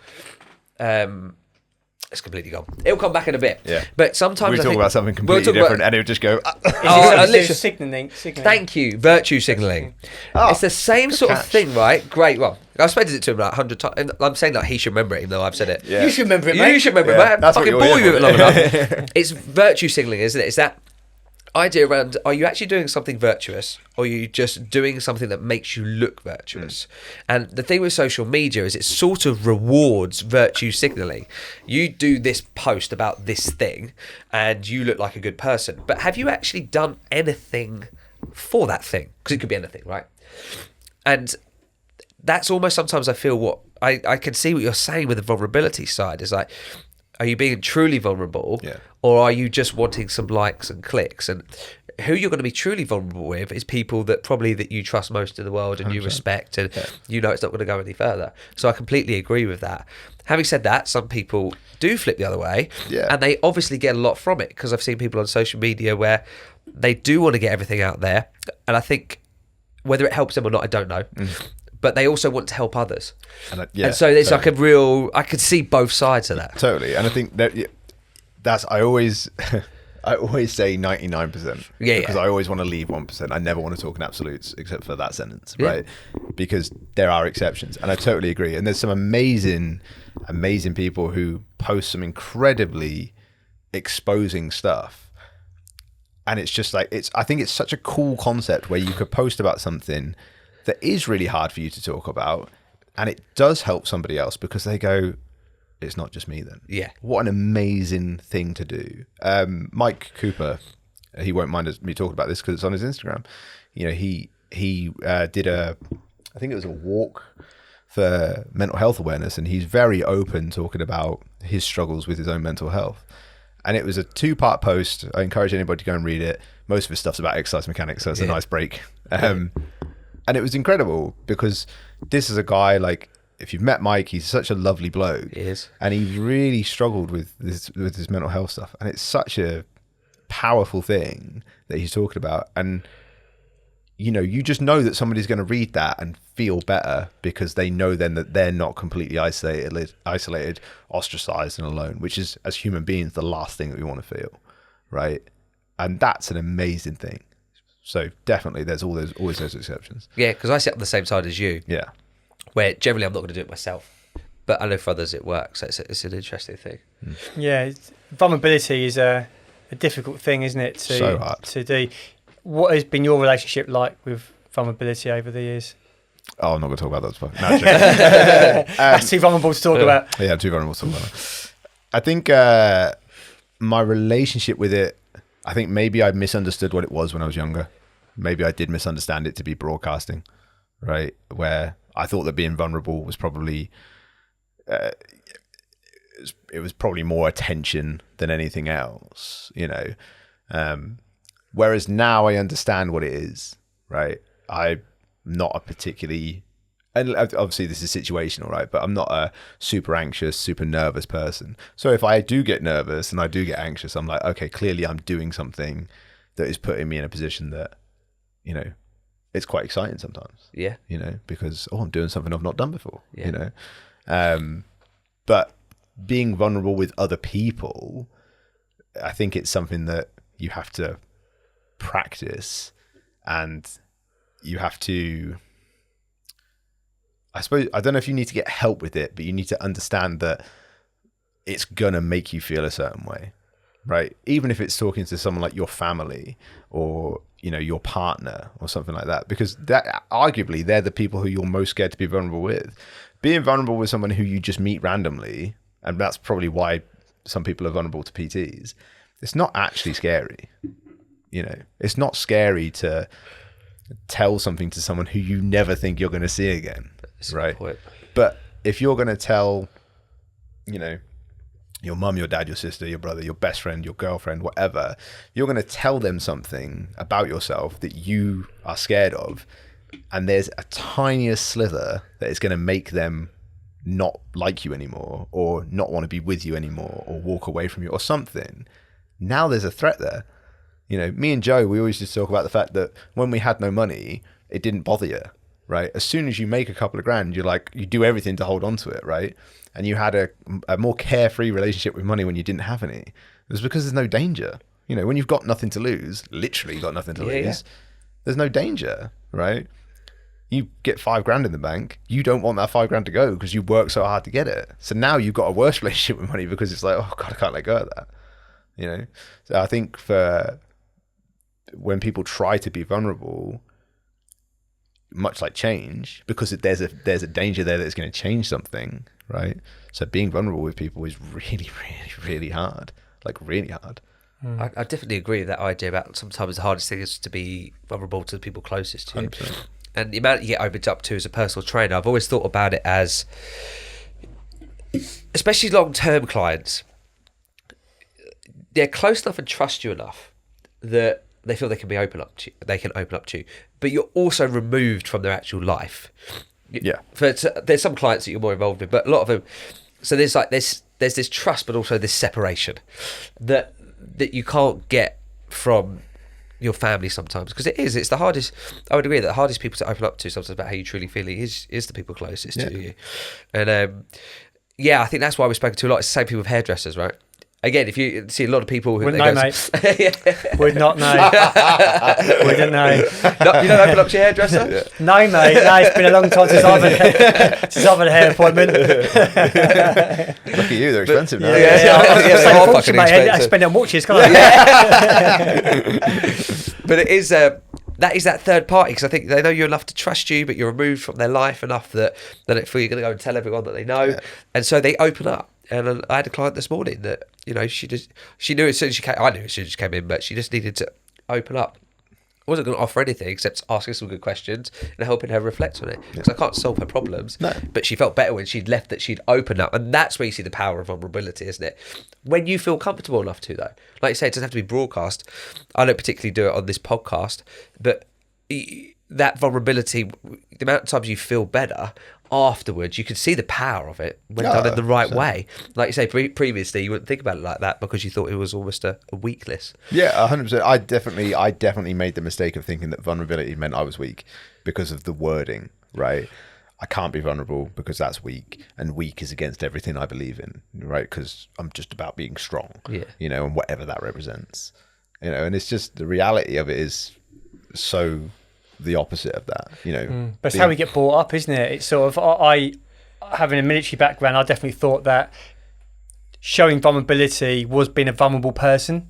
It's completely gone. It'll come back in a bit. Yeah. But sometimes we talk about something completely different and it'll just go... Signaling. Thank you. Virtue signalling. It's the same sort of thing, right? Great. Well, I've spoken it to him like 100 times. And I'm saying like he should remember it, even though I've said it. Yeah. You should remember it, mate. You should remember it, mate. That's I fucking bore you with it long enough. It's virtue signalling, isn't it? It's that idea around, are you actually doing something virtuous, or are you just doing something that makes you look virtuous? And the thing with social media is it sort of rewards virtue signalling. You do this post about this thing and you look like a good person, but have you actually done anything for that thing? Because it could be anything, right? And that's almost sometimes I feel what I can see what you're saying with the vulnerability side is like, are you being truly vulnerable, or are you just wanting some likes and clicks? And who you're going to be truly vulnerable with is people that you trust most in the world and 100%. You respect, and it's not going to go any further. So I completely agree with that. Having said that, some people do flip the other way, and they obviously get a lot from it, because I've seen people on social media where they do want to get everything out there, and I think whether it helps them or not, I don't know. But they also want to help others. And so there's like a real, I could see both sides of that. Totally. And I think that's, I always say 99%. Because I always want to leave 1%. I never want to talk in absolutes except for that sentence, right? Because there are exceptions. And I totally agree. And there's some amazing people who post some incredibly exposing stuff. And it's just like, I think it's such a cool concept where you could post about something that is really hard for you to talk about, and it does help somebody else because they go, it's not just me then. Yeah. What an amazing thing to do. Mike Cooper, he won't mind me talking about this because it's on his Instagram. You know, he did I think it was a walk for mental health awareness, and he's very open talking about his struggles with his own mental health. And it was a 2-part post. I encourage anybody to go and read it. Most of his stuff's about exercise mechanics, so it's a nice break. And it was incredible because this is a guy, like, if you've met Mike, he's such a lovely bloke. He is. And he really struggled with his mental health stuff. And it's such a powerful thing that he's talking about. And you know, you just know that somebody's going to read that and feel better because they know then that they're not completely isolated, ostracized and alone, which is, as human beings, the last thing that we want to feel, right? And that's an amazing thing. So definitely there's always those exceptions. Yeah, because I sit on the same side as you. Yeah. Where generally I'm not going to do it myself. But I know for others it works. So it's an interesting thing. Yeah, vulnerability is a difficult thing, isn't it? So hard to do. What has been your relationship like with vulnerability over the years? Oh, I'm not going to talk about that stuff. No, that's too vulnerable to talk about. Yeah, too vulnerable to talk about that. I think my relationship with it, I think maybe I misunderstood what it was when I was younger. Maybe I did misunderstand it to be broadcasting, right? Where I thought that being vulnerable was probably, it was probably more attention than anything else, you know. Whereas now I understand what it is, right? I'm not a particularly, and obviously this is situational, right? But I'm not a super anxious, super nervous person. So if I do get nervous and I do get anxious, I'm like, okay, clearly I'm doing something that is putting me in a position that, you know, it's quite exciting sometimes. Yeah. You know, because, I'm doing something I've not done before, yeah. You know? But being vulnerable with other people, I think it's something that you have to practice, and you have to, I suppose, I don't know if you need to get help with it, but you need to understand that it's gonna make you feel a certain way, right? Even if it's talking to someone like your family or, you know, your partner or something like that, because that arguably they're the people who you're most scared to be vulnerable with. Being vulnerable with someone who you just meet randomly, and that's probably why some people are vulnerable to PTs, it's not actually scary. You know, it's not scary to tell something to someone who you never think you're going to see again, right? But if you're going to tell, you know, your mum, your dad, your sister, your brother, your best friend, your girlfriend, whatever, you're going to tell them something about yourself that you are scared of, and there's a tiniest slither that is going to make them not like you anymore, or not want to be with you anymore, or walk away from you or something. Now there's a threat there. You know, me and Joe, we always just talk about the fact that when we had no money, it didn't bother you, right? As soon as you make a couple of grand, you're like, you do everything to hold on to it, right? And you had a more carefree relationship with money when you didn't have any. It was because there's no danger. You know, when you've got nothing to lose, literally got nothing to lose, there's no danger, right? You get $5,000 in the bank, you don't want that $5,000 to go because you worked so hard to get it. So now you've got a worse relationship with money because it's like, oh God, I can't let go of that. You know? So I think for when people try to be vulnerable, much like change, because there's a danger there that's going to change something, right? So being vulnerable with people is really, really, really hard, like really hard. I definitely agree with that idea about sometimes the hardest thing is to be vulnerable to the people closest to you. 100%. And the amount you get opened up to as a personal trainer, I've always thought about it as, especially long-term clients, they're close enough and trust you enough that they feel they can open up to you, but you're also removed from their actual life. Yeah. There's some clients that you're more involved with, but a lot of them. So there's this trust, but also this separation that you can't get from your family sometimes, because it's the hardest. I would agree that the hardest people to open up to sometimes about how you truly feel is the people closest to you. And I think that's why we're spoken to a lot. It's the same people with hairdressers, right? Again, if you see a lot of people who... Wouldn't know, mate. Would not know. Wouldn't know. You don't open up to your hairdresser? Yeah. No, mate. No, it's been a long time since I've had a hair appointment. Look at you, they're expensive now. They're fucking expensive. I spend it on watches, can't I? But it is... that is that third party, because I think they know you enough to trust you, but you're removed from their life enough that they don't feel you're going to go and tell everyone that they know. Yeah. And so they open up. And I had a client this morning that, you know, she knew as soon as she came, I knew as soon as she came in, but she just needed to open up. I wasn't going to offer anything except asking some good questions and helping her reflect on it, because I can't solve her problems. No. But she felt better when she'd left, that she'd opened up, and that's where you see the power of vulnerability, isn't it? When you feel comfortable enough to, though, like you say, it doesn't have to be broadcast. I don't particularly do it on this podcast, but that vulnerability, the amount of times you feel better afterwards, you can see the power of it when done in the right way. Like you say, previously you wouldn't think about it like that because you thought it was almost a weakness. Yeah, 100%. I definitely made the mistake of thinking that vulnerability meant I was weak because of the wording, right? I can't be vulnerable because that's weak, and weak is against everything I believe in, right? Because I'm just about being strong, and whatever that represents, and it's just the reality of it is so the opposite of that, But it's how we get brought up, isn't it? It's sort of, I having a military background, I definitely thought that showing vulnerability was being a vulnerable person,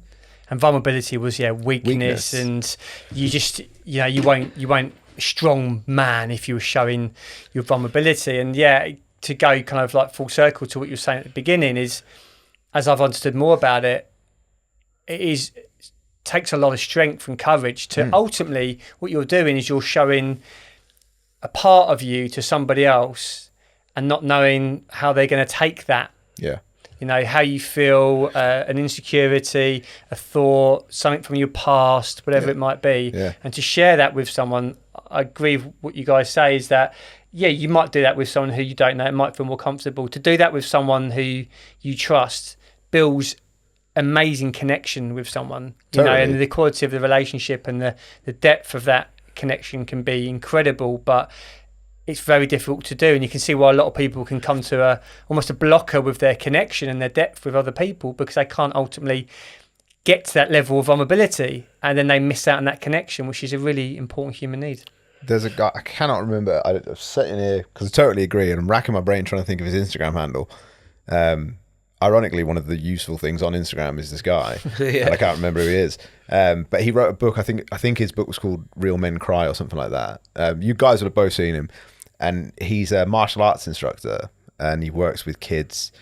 and vulnerability was weakness. And you just you won't strong man if you were showing your vulnerability. And to go kind of like full circle to what you were saying at the beginning is, as I've understood more about it, takes a lot of strength and courage to ultimately what you're doing is you're showing a part of you to somebody else and not knowing how they're going to take that. Yeah. How you feel, an insecurity, a thought, something from your past, whatever it might be. Yeah. And to share that with someone, I agree with what you guys say is that, you might do that with someone who you don't know. It might feel more comfortable. To do that with someone who you trust builds amazing connection with someone, and the quality of the relationship and the depth of that connection can be incredible, but it's very difficult to do. And you can see why a lot of people can come to almost a blocker with their connection and their depth with other people, because they can't ultimately get to that level of vulnerability, and then they miss out on that connection, which is a really important human need. There's a guy, I cannot remember, I'm sitting here because I totally agree, and I'm racking my brain trying to think of his Instagram handle. Ironically, one of the useful things on Instagram is this guy, and I can't remember who he is. But he wrote a book. I think his book was called Real Men Cry or something like that. You guys would have both seen him, and he's a martial arts instructor, and he works with kids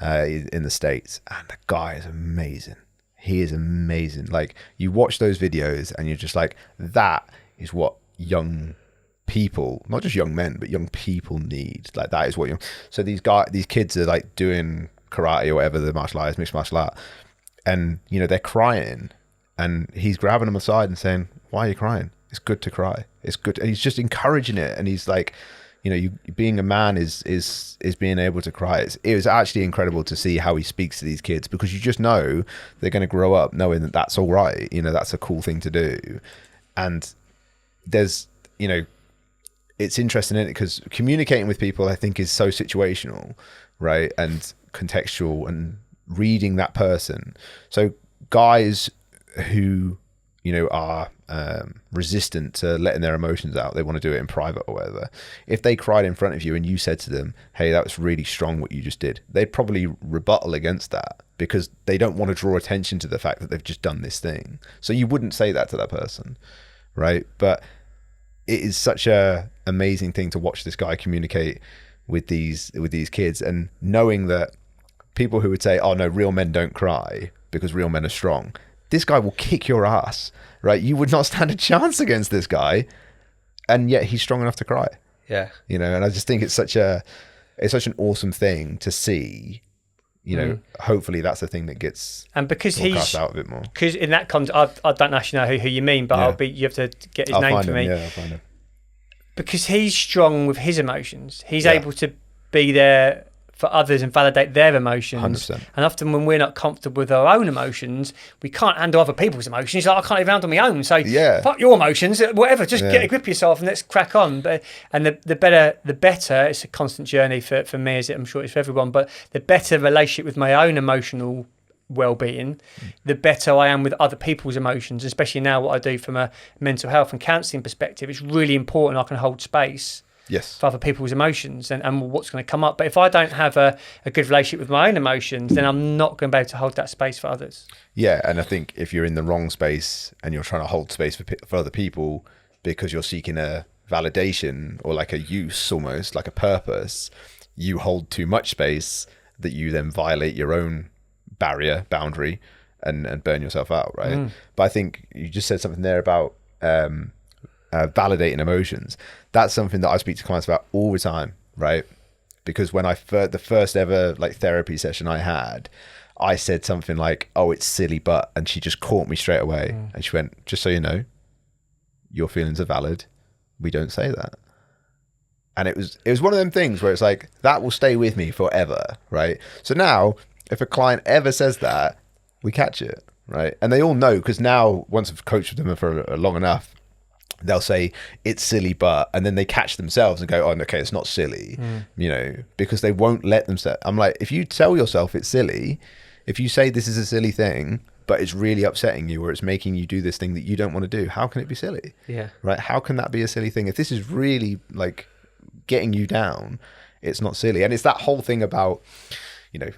in the States. And the guy is amazing. He is amazing. Like, you watch those videos, and you're just like, that is what young people, not just young men, but young people need. Like, that is what so these kids are like doing karate or whatever the martial art is, mixed martial art, and they're crying, and he's grabbing them aside and saying, why are you crying? It's good to cry. It's good. And he's just encouraging it, and he's like, you being a man is being able to cry. It was actually incredible to see how he speaks to these kids, because you just know they're going to grow up knowing that that's all right. That's a cool thing to do. And there's it's interesting in it, because communicating with people, I think, is so situational, right? And contextual, and reading that person. So guys who are resistant to letting their emotions out, they want to do it in private or whatever, if they cried in front of you and you said to them, hey, that was really strong what you just did, they'd probably rebuttal against that, because they don't want to draw attention to the fact that they've just done this thing. So you wouldn't say that to that person, right? But it is such a amazing thing to watch this guy communicate with these kids, and knowing that people who would say, oh no, real men don't cry because real men are strong, this guy will kick your ass, right? You would not stand a chance against this guy, and yet he's strong enough to cry. Yeah. And I just think it's such an awesome thing to see. Hopefully that's the thing that gets and because he's out a bit more. Because in that context, I don't actually know who you mean, but you have to get his name for me. Yeah, I'll find him. Because he's strong with his emotions. He's able to be there for others and validate their emotions. 100%. And often when we're not comfortable with our own emotions, we can't handle other people's emotions. Like, I can't even handle my own. So fuck your emotions, whatever. Just get a grip of yourself and let's crack on. And the better, it's a constant journey for me, as I'm sure it's for everyone. But the better relationship with my own emotional well-being, the better I am with other people's emotions. Especially now, what I do from a mental health and counselling perspective, it's really important I can hold space for other people's emotions and what's going to come up. But if I don't have a good relationship with my own emotions, then I'm not going to be able to hold that space for others. Yeah, and I think if you're in the wrong space and you're trying to hold space for other people because you're seeking a validation or like a use, almost like a purpose, you hold too much space that you then violate your own boundary, and burn yourself out, right? But I think you just said something there about validating emotions. That's something that I speak to clients about all the time, right? Because when the first ever like therapy session I had, I said something like, "Oh, it's silly, but," and she just caught me straight away, and she went, "Just so you know, your feelings are valid. We don't say that." And it was one of them things where it's like, that will stay with me forever, right? So now, if a client ever says that, we catch it, right? And they all know, because now, once I've coached with them for long enough, they'll say, "It's silly, but," and then they catch themselves and go, "Oh, okay, it's not silly," you know, because they won't let themselves. I'm like, if you tell yourself it's silly, if you say this is a silly thing, but it's really upsetting you, or it's making you do this thing that you don't want to do, how can it be silly? Yeah. Right? How can that be a silly thing? If this is really like getting you down, it's not silly. And it's that whole thing about, you know,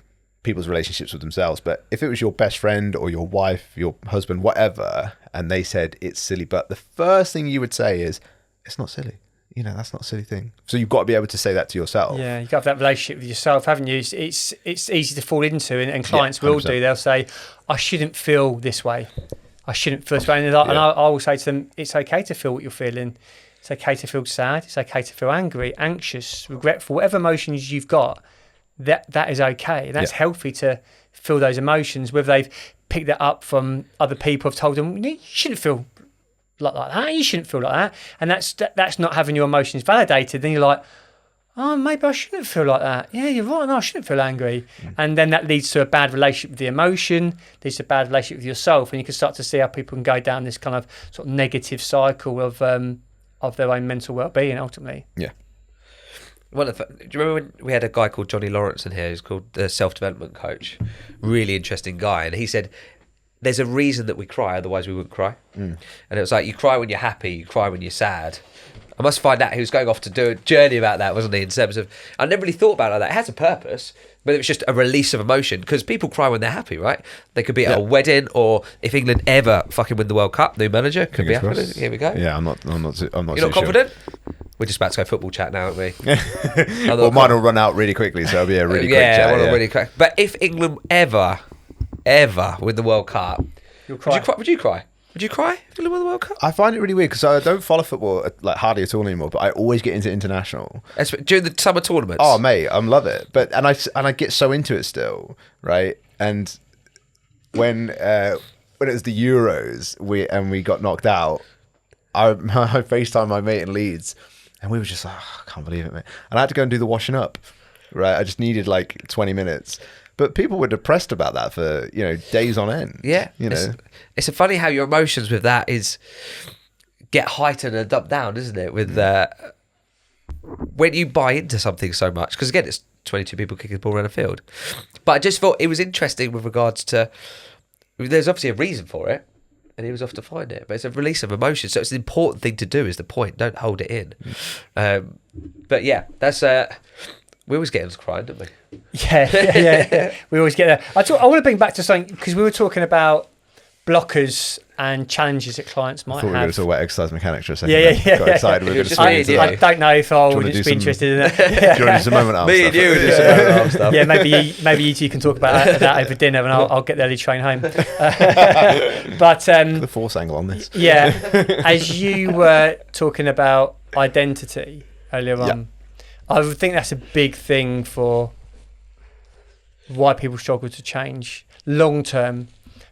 people's relationships with themselves. But if it was your best friend or your wife, your husband, whatever, and they said it's silly, but the first thing you would say is, "It's not silly. You know, that's not a silly thing." So you've got to be able to say that to yourself. Yeah, you've got to have that relationship with yourself, haven't you? It's easy to fall into, and clients will do. They'll say, "I shouldn't feel this way. I shouldn't feel this way." And I will say to them, it's okay to feel what you're feeling. It's okay to feel sad. It's okay to feel angry, anxious, regretful, whatever emotions you've got. That is okay. That's healthy to feel those emotions, whether they've picked that up from other people have told them, "You shouldn't feel like that. You shouldn't feel like that." And that's not having your emotions validated. Then you're like, "Oh, maybe I shouldn't feel like that. Yeah, you're right. No, I shouldn't feel angry." And then that leads to a bad relationship with the emotion, leads to a bad relationship with yourself. And you can start to see how people can go down this kind of sort of negative cycle of their own mental well-being ultimately. Yeah. Do you remember when we had a guy called Johnny Lawrence in here who's called the self-development coach? Really interesting guy. And he said, there's a reason that we cry, otherwise we wouldn't cry. And it was like, you cry when you're happy, you cry when you're sad. I must find out. He was going off to do a journey about that, wasn't he? In terms of, I never really thought about it like that. It has a purpose, but it was just a release of emotion, because people cry when they're happy, right? They could be at a wedding, or if England ever fucking win the World Cup, new manager could be happening. Here we go. Yeah, I'm not. You're not confident? We're just about to go football chat now, aren't we? Well, mine will run out really quickly, so it'll be a really quick chat. Really quick. But if England ever win the World Cup, You'll cry. Would you cry? Would you cry if England won the World Cup? I find it really weird because I don't follow football like hardly at all anymore, but I always get into international during the summer tournaments. Oh, mate, I love it. But I get so into it still, right? And when it was the Euros, we got knocked out, I FaceTimed my mate in Leeds, and we were just like, oh, I can't believe it, mate. And I had to go and do the washing up, right? I just needed like 20 minutes. But people were depressed about that for, days on end. Yeah. It's funny how your emotions with that get heightened and dumped down, isn't it? With when you buy into something so much. Because again, it's 22 people kicking the ball around the field. But I just thought it was interesting with regards to, there's obviously a reason for it, and he was off to find it. But it's a release of emotion. So it's an important thing to do, is the point. Don't hold it in. But yeah, that's... we always get us crying, don't we? Yeah. We always get there. I want to bring back to something, because we were talking about blockers and challenges that clients might I thought have. we were going to talk about exercise mechanics for a second. Yeah. Got excited. We were going to swing into I don't know if I would just be interested in it. Do you want to do some moment arm Me stuff? and you do some moment arm stuff. Yeah, maybe you two can talk about that over dinner, and I'll get the early train home. But the force angle on this. Yeah, as you were talking about identity earlier on, I would think that's a big thing for why people struggle to change long term,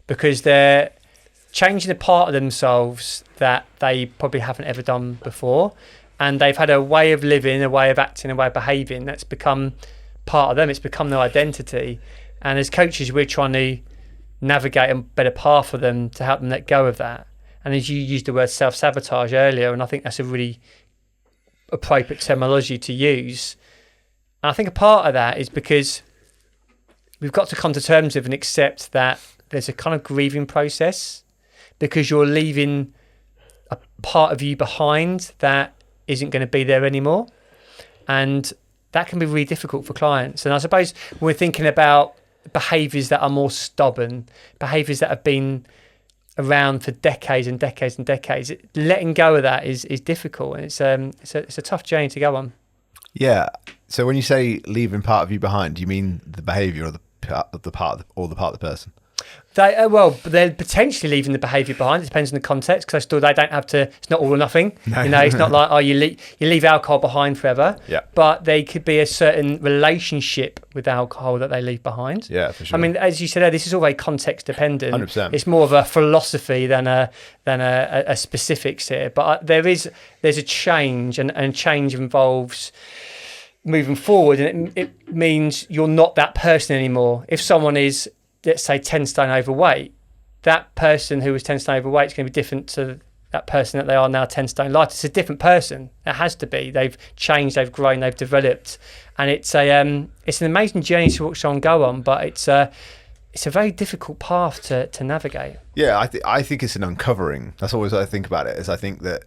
because they're changing a part of themselves that they probably haven't ever done before, and they've had a way of living, a way of acting, a way of behaving that's become part of them. It's become their identity, and as coaches we're trying to navigate a better path for them to help them let go of that. And as you used the word self-sabotage earlier, and I think that's a really appropriate terminology to use. And I think a part of that is because we've got to come to terms with and accept that there's a kind of grieving process, because you're leaving a part of you behind that isn't going to be there anymore. And that can be really difficult for clients. And I suppose we're thinking about behaviours that are more stubborn, behaviours that have been around for decades and decades and decades. Letting go of that is difficult, and it's a tough journey to go on. Yeah. So when you say leaving part of you behind, do you mean the behaviour or the part of the person? They're potentially leaving the behaviour behind. It depends on the context, because they don't have to. It's not all or nothing. No. It's not like you leave alcohol behind forever. Yeah. But there could be a certain relationship with alcohol that they leave behind. Yeah, for sure. I mean, as you said, this is all very context dependent. 100%. It's more of a philosophy than a specifics here. But there's a change, and change involves moving forward, and it means you're not that person anymore. If someone is, let's say, 10 stone overweight, that person who was 10 stone overweight is going to be different to that person that they are now 10 stone lighter. It's a different person. It has to be. They've changed, they've grown, they've developed. And it's an amazing journey to watch someone go on, but it's a very difficult path to navigate. Yeah, I think it's an uncovering. That's always what I think about it, is I think that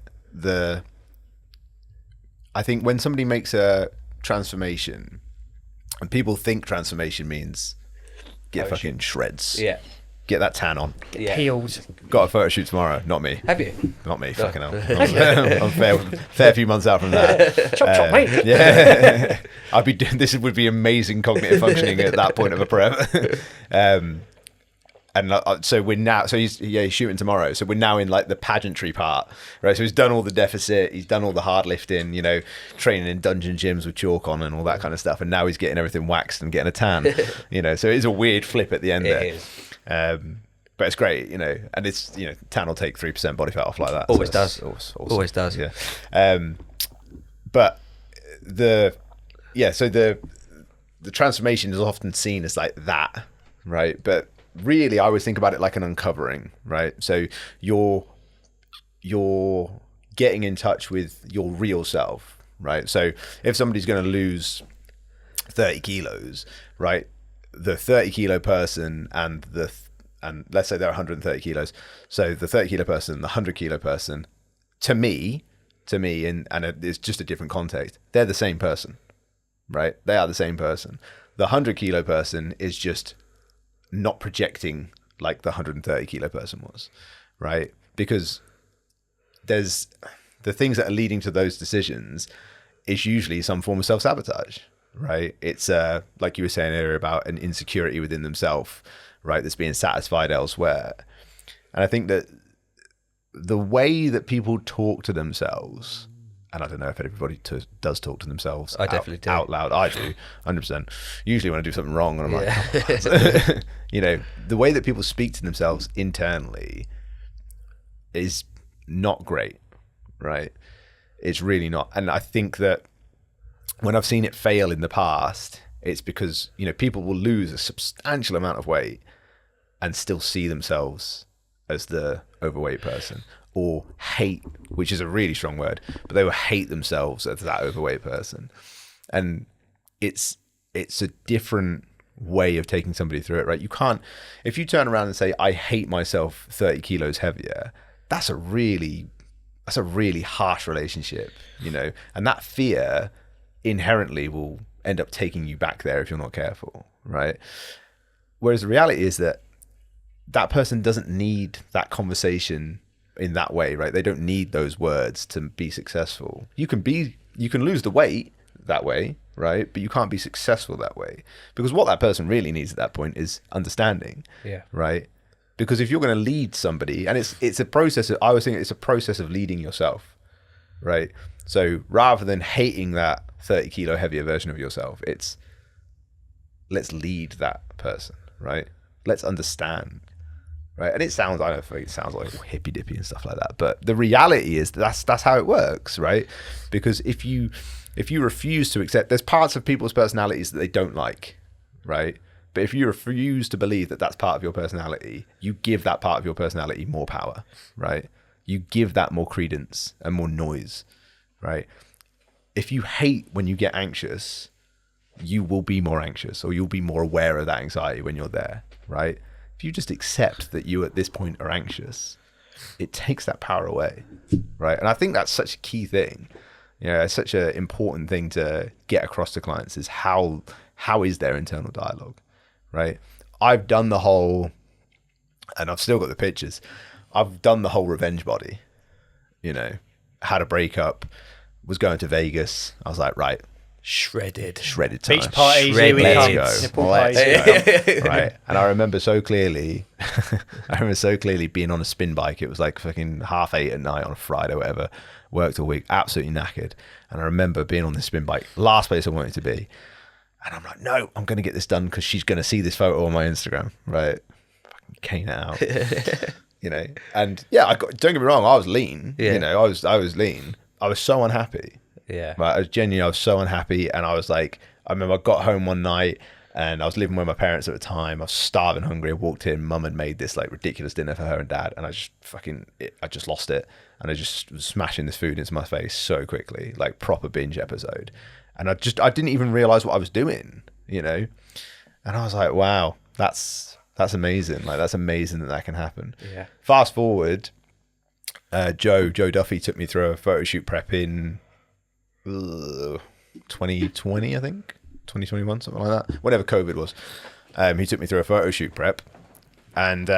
when somebody makes a transformation, and people think transformation means get fucking shreds. Yeah. Get that tan on. Yeah. Peels. Got a photo shoot tomorrow. Not me. Have you? Not me. Fucking hell. I'm fair few months out from that. Chop, mate. Yeah. This would be amazing cognitive functioning at that point of a prep. So we're now, he's shooting tomorrow. So we're now in like the pageantry part, right? So he's done all the deficit, he's done all the hard lifting, training in dungeon gyms with chalk on and all that kind of stuff. And now he's getting everything waxed and getting a tan, so it is a weird flip at the end there. It is. But it's great, and it's, tan will take 3% body fat off like that. Always so does. Awesome. Always does. Yeah. But the transformation is often seen as like that, right? But really, I always think about it like an uncovering, right? So you're getting in touch with your real self, right? So if somebody's going to lose 30 kilos, right? The 30 kilo person and let's say they're 130 kilos. So the 30 kilo person and the 100 kilo person, to me, and it's just a different context, they're the same person, right? They are the same person. The 100 kilo person is just not projecting like the 130 kilo person was, right? Because there's the things that are leading to those decisions is usually some form of self-sabotage, right? It's like you were saying earlier about an insecurity within themselves, right? That's being satisfied elsewhere. And I think that the way that people talk to themselves, and I don't know if everybody does talk to themselves. I definitely do. Out loud. I do, 100%. Usually when I do something wrong, and I'm like, the way that people speak to themselves internally is not great, right? It's really not. And I think that when I've seen it fail in the past, it's because, people will lose a substantial amount of weight and still see themselves as the overweight person, or hate, which is a really strong word, but they will hate themselves as that overweight person. And it's a different way of taking somebody through it, right? You can't, if you turn around and say, I hate myself 30 kilos heavier, that's a really harsh relationship, and that fear inherently will end up taking you back there if you're not careful, right? Whereas the reality is that person doesn't need that conversation in that way, right? They don't need those words to be successful. You can lose the weight that way, right? But you can't be successful that way, because what that person really needs at that point is understanding, right? Because if you're going to lead somebody, and it's a process, I was thinking it's a process of leading yourself, right? So rather than hating that 30 kilo heavier version of yourself, it's let's lead that person, right? Let's understand. Right, and I don't know if it sounds like hippy dippy and stuff like that, but the reality is that's how it works, right? Because if you refuse to accept, there's parts of people's personalities that they don't like, right? But if you refuse to believe that that's part of your personality, you give that part of your personality more power, right? You give that more credence and more noise, right? If you hate when you get anxious, you will be more anxious, or you'll be more aware of that anxiety when you're there, right? If you just accept that you at this point are anxious, it takes that power away, right? And I think that's such a key thing. It's such an important thing to get across to clients, is how is their internal dialogue, right? I've done the whole, and I've still got the pictures, I've done the whole revenge body, had a breakup, was going to Vegas. I was like, right, Shredded time. Beach parties, Shredded. here we come. Let's go. Nipple Let's parties. go. Right. And I remember so clearly, being on a spin bike. It was like fucking 8:30 at night on a Friday or whatever. Worked all week, absolutely knackered. And I remember being on this spin bike, last place I wanted to be. And I'm like, no, I'm going to get this done because she's going to see this photo on my Instagram. Right. Fucking cane it out. You know, and yeah, don't get me wrong, I was lean. Yeah. You know, I was lean. I was so unhappy. Yeah. Right. I was so unhappy. And I was like, I remember I got home one night and I was living with my parents at the time. I was starving hungry. I walked in, mum had made this like ridiculous dinner for her and dad. And I just lost it. And I just was smashing this food into my face so quickly, like proper binge episode. And I didn't even realize what I was doing, you know? And I was like, wow, that's amazing. Like, that's amazing that can happen. Yeah. Fast forward, Joe Duffy took me through a photo shoot prep in 2020, I think, 2021, something like that. Whenever COVID was, he took me through a photo shoot prep, and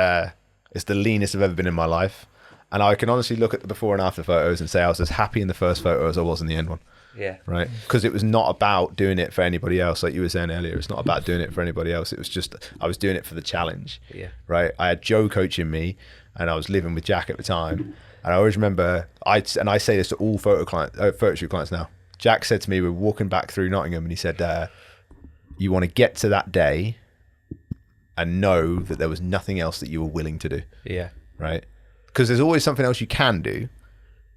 it's the leanest I've ever been in my life. And I can honestly look at the before and after photos and say I was as happy in the first photo as I was in the end one. Yeah. Right. Because it was not about doing it for anybody else. Like you were saying earlier, it's not about doing it for anybody else. It was just, I was doing it for the challenge. Yeah. Right. I had Joe coaching me and I was living with Jack at the time. And I always remember, I say this to all photo shoot clients now. Jack said to me, we were walking back through Nottingham and he said, you want to get to that day and know that there was nothing else that you were willing to do. Yeah. Right. Because there's always something else you can do,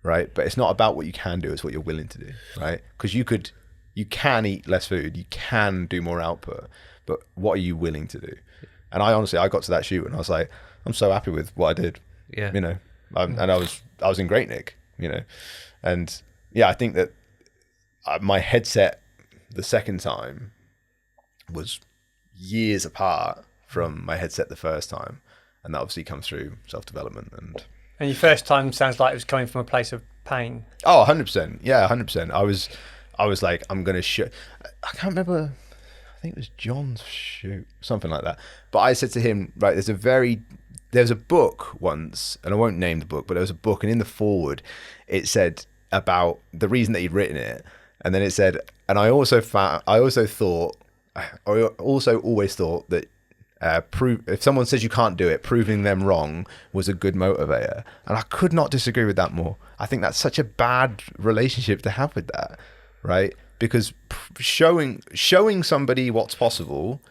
right? But it's not about what you can do, it's what you're willing to do, right? Because you can eat less food, you can do more output, but what are you willing to do? And I got to that shoot and I was like, I'm so happy with what I did. Yeah. You know, and I was in great nick, you know, and yeah, I think that my headset the second time was years apart from my headset the first time. And that obviously comes through self-development. And your first time sounds like it was coming from a place of pain. Oh, 100%. Yeah, 100%. I was like, I'm going to show... I can't remember. I think it was John's shoot, something like that. But I said to him, right, there's a book once, and I won't name the book, but there was a book, and in the foreword, it said about the reason that he'd written it. And then it said, and I also always thought that if someone says you can't do it, proving them wrong was a good motivator. And I could not disagree with that more. I think that's such a bad relationship to have with that, right? Because showing somebody what's possible,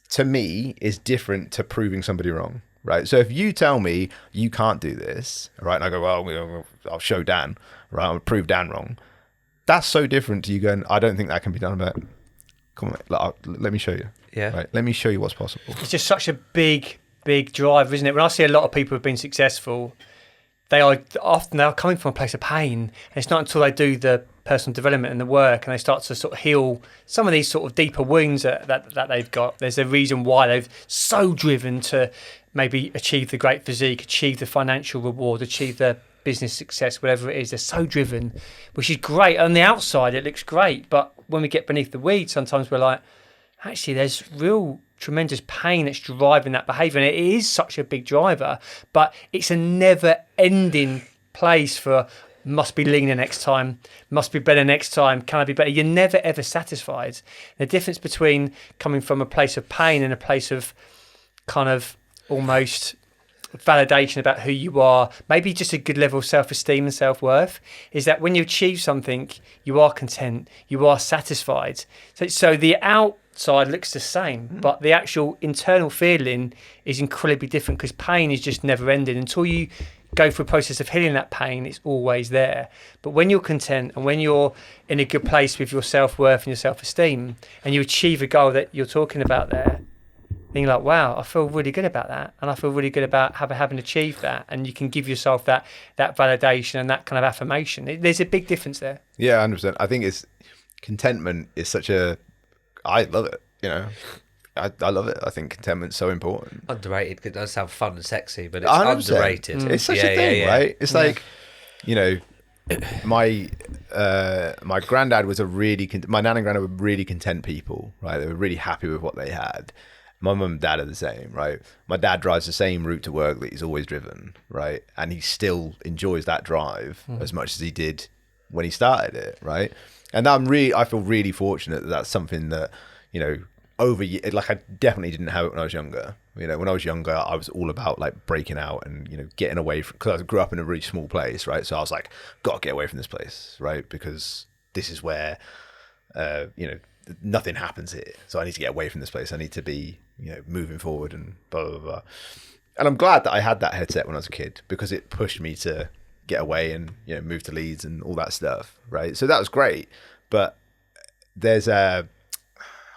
to me, is different to proving somebody wrong, right? So if you tell me you can't do this, right, and I go, well, I'll show Dan, right, I'll prove Dan wrong. That's so different to you going, I don't think that can be done. But come on, let me show you. Yeah. Right. Let me show you what's possible. It's just such a big drive, isn't it? When I see a lot of people who've been successful, they are coming from a place of pain. And it's not until they do the personal development and the work and they start to sort of heal some of these sort of deeper wounds that they've got. There's a reason why they've so driven to maybe achieve the great physique, achieve the financial reward, achieve the business success, whatever it is. They're so driven, which is great. On the outside, it looks great. But when we get beneath the weeds, sometimes we're like, actually, there's real tremendous pain that's driving that behaviour. And it is such a big driver, but it's a never-ending place for must be leaner next time, must be better next time, can I be better? You're never, ever satisfied. The difference between coming from a place of pain and a place of kind of almost validation about who you are, maybe just a good level of self-esteem and self-worth, is that when you achieve something, you are content, you are satisfied. So the outside looks the same, but the actual internal feeling is incredibly different because pain is just never ending. Until you go through a process of healing that pain, it's always there. But when you're content and when you're in a good place with your self-worth and your self-esteem and you achieve a goal that you're talking about there, then you're like, wow, I feel really good about that. And I feel really good about having achieved that. And you can give yourself that validation and that kind of affirmation. There's a big difference there. Yeah, 100%. I think contentment is I love it, you know. I love it. I think contentment's so important. Underrated. It does sound fun and sexy, but it's 100%. underrated. It's such a thing, right? It's like, you know, my granddad was my nan and granddad were really content people, right? They were really happy with what they had. My mum and dad are the same, right? My dad drives the same route to work that he's always driven, right? And he still enjoys that drive as much as he did when he started it, right? And I feel really fortunate that that's something that, you know, like I definitely didn't have it when I was younger. You know, when I was younger, I was all about like breaking out and, you know, getting away from, because I grew up in a really small place, right? So I was like, got to get away from this place, right? Because this is where, you know, nothing happens here. So I need to get away from this place. I need to be, you know, moving forward and blah, blah, blah. And I'm glad that I had that headset when I was a kid, because it pushed me to get away and, you know, move to Leeds and all that stuff, right? So that was great. But there's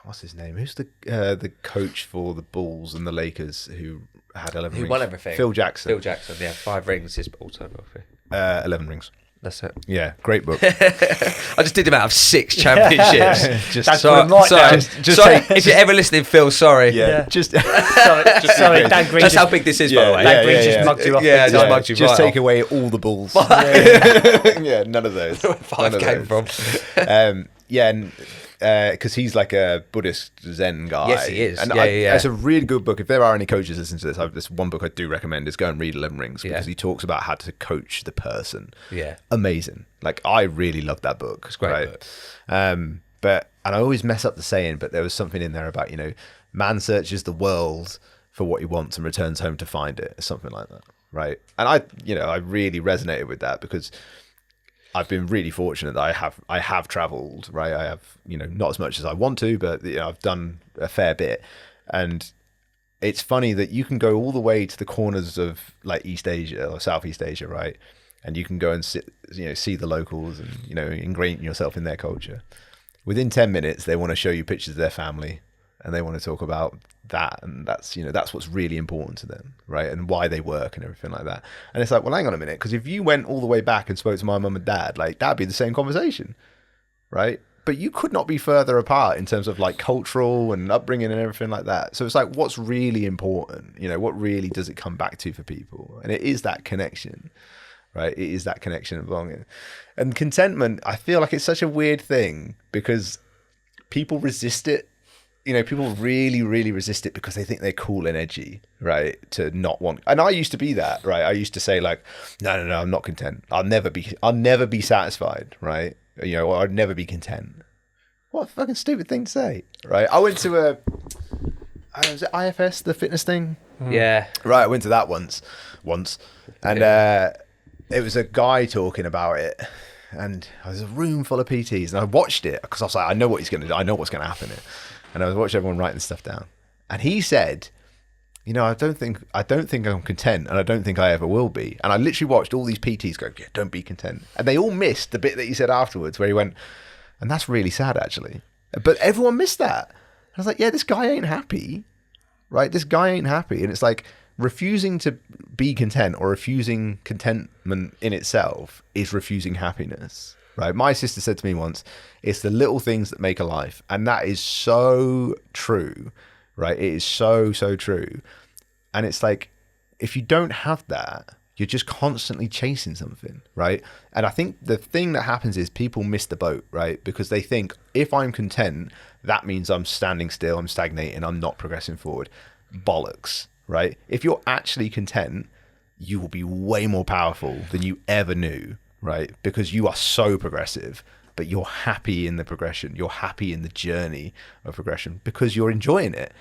what's his name? Who's the coach for the Bulls and the Lakers who had 11 rings? Who won everything? Phil Jackson. Phil Jackson, yeah. 5 rings, his autobiography. 11 rings. That's it. Yeah, great book. I just did him out of 6 championships. Just sorry, if you're ever listening, Phil, sorry. Yeah. Just sorry, Dan Green. That's how big this is, by the way. Dan Green just mugged you off. Yeah, just mugged you just right take off. away all the Bulls. Yeah, none of those. Where 5 came from. Yeah, and because he's like a Buddhist Zen guy. Yes, he is. And Yeah. it's a really good book. If there are any coaches listening to this, this one book I do recommend is go and read 11 Rings, because he talks about how to coach the person. Yeah. Amazing. Like, I really loved that book. It's a great book. And I always mess up the saying, but there was something in there about, you know, man searches the world for what he wants and returns home to find it, or something like that. Right. And I really resonated with that, because I've been really fortunate that I have traveled, right? I have, you know, not as much as I want to, but, you know, I've done a fair bit. And it's funny that you can go all the way to the corners of like East Asia or Southeast Asia, right? And you can go and see the locals and, you know, ingrain yourself in their culture. Within 10 minutes, they want to show you pictures of their family, and they want to talk about that, and that's, you know, that's what's really important to them, right? And why they work and everything like that. And it's like, well, hang on a minute, because if you went all the way back and spoke to my mum and dad, like, that'd be the same conversation, right? But you could not be further apart in terms of like cultural and upbringing and everything like that. So it's like, what's really important? You know, what really does it come back to for people? And it is that connection, right? It is that connection and belonging. And contentment, I feel like it's such a weird thing, because people resist it. You know, people really, really resist it because they think they're cool and edgy, right? To not want, and I used to be that, right? I used to say like, no, I'm not content. I'll never be satisfied, right? You know, or I'd never be content. What a fucking stupid thing to say, right? I went to was it IFS, the fitness thing? Yeah. Right, I went to that once, and it was a guy talking about it, and there's a room full of PTs, and I watched it because I was like, I know what he's going to do. I know what's going to happen here. And I was watching everyone writing stuff down. And he said, you know, I don't think I'm content, and I don't think I ever will be. And I literally watched all these PTs go, yeah, don't be content. And they all missed the bit that he said afterwards, where he went, and that's really sad, actually. But everyone missed that. I was like, yeah, this guy ain't happy, right? This guy ain't happy. And it's like, refusing to be content, or refusing contentment in itself, is refusing happiness. Right, my sister said to me once, it's the little things that make a life. And that is so true, right? It is so, so true. And it's like, if you don't have that, you're just constantly chasing something, right? And I think the thing that happens is people miss the boat, right? Because they think, if I'm content, that means I'm standing still, I'm stagnating, I'm not progressing forward. Bollocks, right? If you're actually content, you will be way more powerful than you ever knew. Right? Because you are so progressive, but you're happy in the progression. You're happy in the journey of progression because you're enjoying it,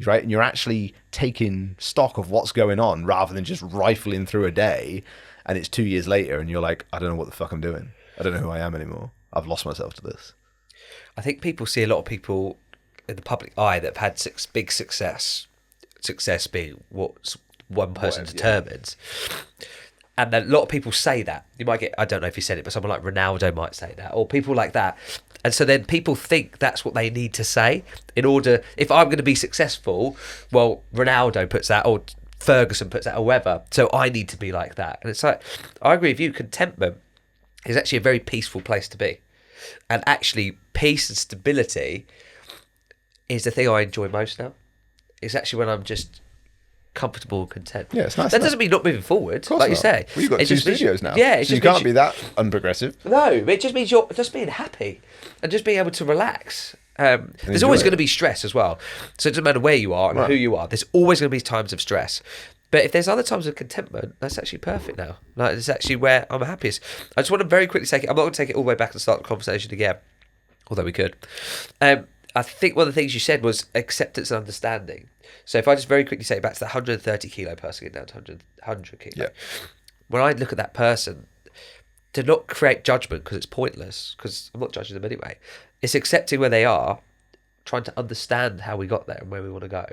right? And you're actually taking stock of what's going on, rather than just rifling through a day and it's 2 years later and you're like, I don't know what the fuck I'm doing. I don't know who I am anymore. I've lost myself to this. I think people see a lot of people in the public eye that have had big success being what one person determines. And a lot of people say that. You might get, I don't know if he said it, but someone like Ronaldo might say that, or people like that. And so then people think that's what they need to say in order, if I'm going to be successful, well, Ronaldo puts that, or Ferguson puts that, or whoever, so I need to be like that. And it's like, I agree with you, contentment is actually a very peaceful place to be. And actually, peace and stability is the thing I enjoy most now. It's actually when I'm just comfortable and content. Yeah, it's nice. That doesn't mean not moving forward, like you say. Well, you've got 2 studios now. Yeah, so you can't be that unprogressive. No, it just means you're just being happy and just being able to relax. There's always going to be stress as well. So it doesn't matter where you are and who you are. There's always going to be times of stress. But if there's other times of contentment, that's actually perfect now. Like, it's actually where I'm happiest. I just want to very quickly I'm not going to take it all the way back and start the conversation again. although we could. I think one of the things you said was acceptance and understanding. So if I just very quickly say back to the 130 kilo person getting down to 100 kilo, when I look at that person, to not create judgment because it's pointless, because I'm not judging them anyway, it's accepting where they are, trying to understand how we got there and where we want to go,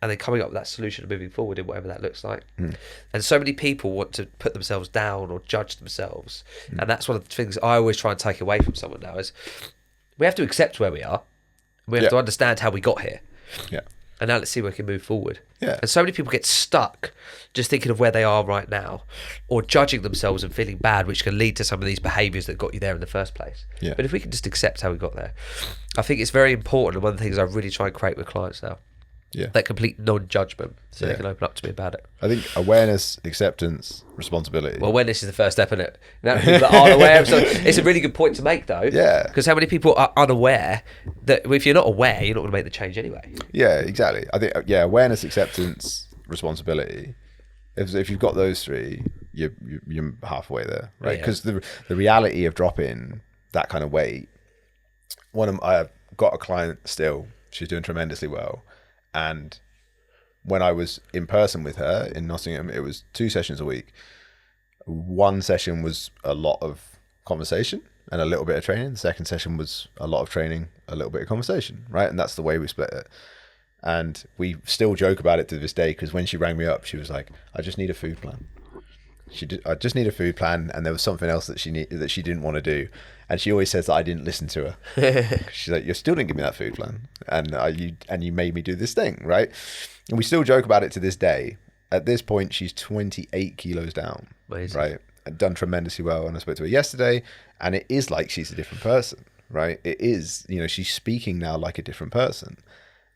and then coming up with that solution and moving forward in whatever that looks like. And so many people want to put themselves down or judge themselves, and that's one of the things I always try and take away from someone now is we have to accept where we are. We have to understand how we got here. Yeah. And now let's see where we can move forward. Yeah. And so many people get stuck just thinking of where they are right now or judging themselves and feeling bad, which can lead to some of these behaviours that got you there in the first place. Yeah. But if we can just accept how we got there, I think it's very important. And one of the things I really try and create with clients now, that complete non-judgment, so they can open up to me about it. I think awareness, acceptance, responsibility. Well, awareness is the first step in it. People that aren't aware of something. It's a really good point to make, though. Yeah. Because how many people are unaware that if you're not aware, you're not going to make the change anyway. Yeah, exactly. I think awareness, acceptance, responsibility. If you've got those three, you're halfway there, right? Because the reality of dropping that kind of weight. I've got a client still. She's doing tremendously well. And when I was in person with her in Nottingham, it was 2 sessions a week. One session was a lot of conversation and a little bit of training. The second session was a lot of training, a little bit of conversation, right? And that's the way we split it. And we still joke about it to this day because when she rang me up, she was like, I just need a food plan. I just need a food plan, and there was something else that she didn't want to do, and she always says that I didn't listen to her. She's like, you still didn't give me that food plan, and you made me do this thing, right? And we still joke about it to this day. At this point, she's 28 kilos down. Amazing. Right, and done tremendously well. And I spoke to her yesterday, and it is like she's a different person, right? It is, she's speaking now like a different person,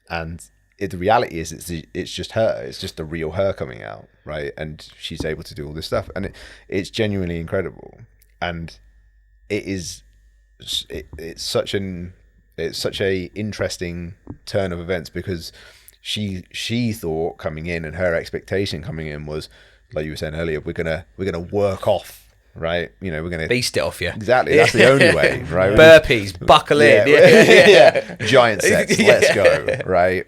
and the reality is it's just her. It's just the real her coming out, right? And she's able to do all this stuff, and it's genuinely incredible. And it's such a interesting turn of events because she thought coming in, and her expectation coming in was, like you were saying earlier, we're gonna work off. Right, we're gonna beast it off you. Exactly, that's the only way, right? Burpees, buckle in, giant sets, let's go, right?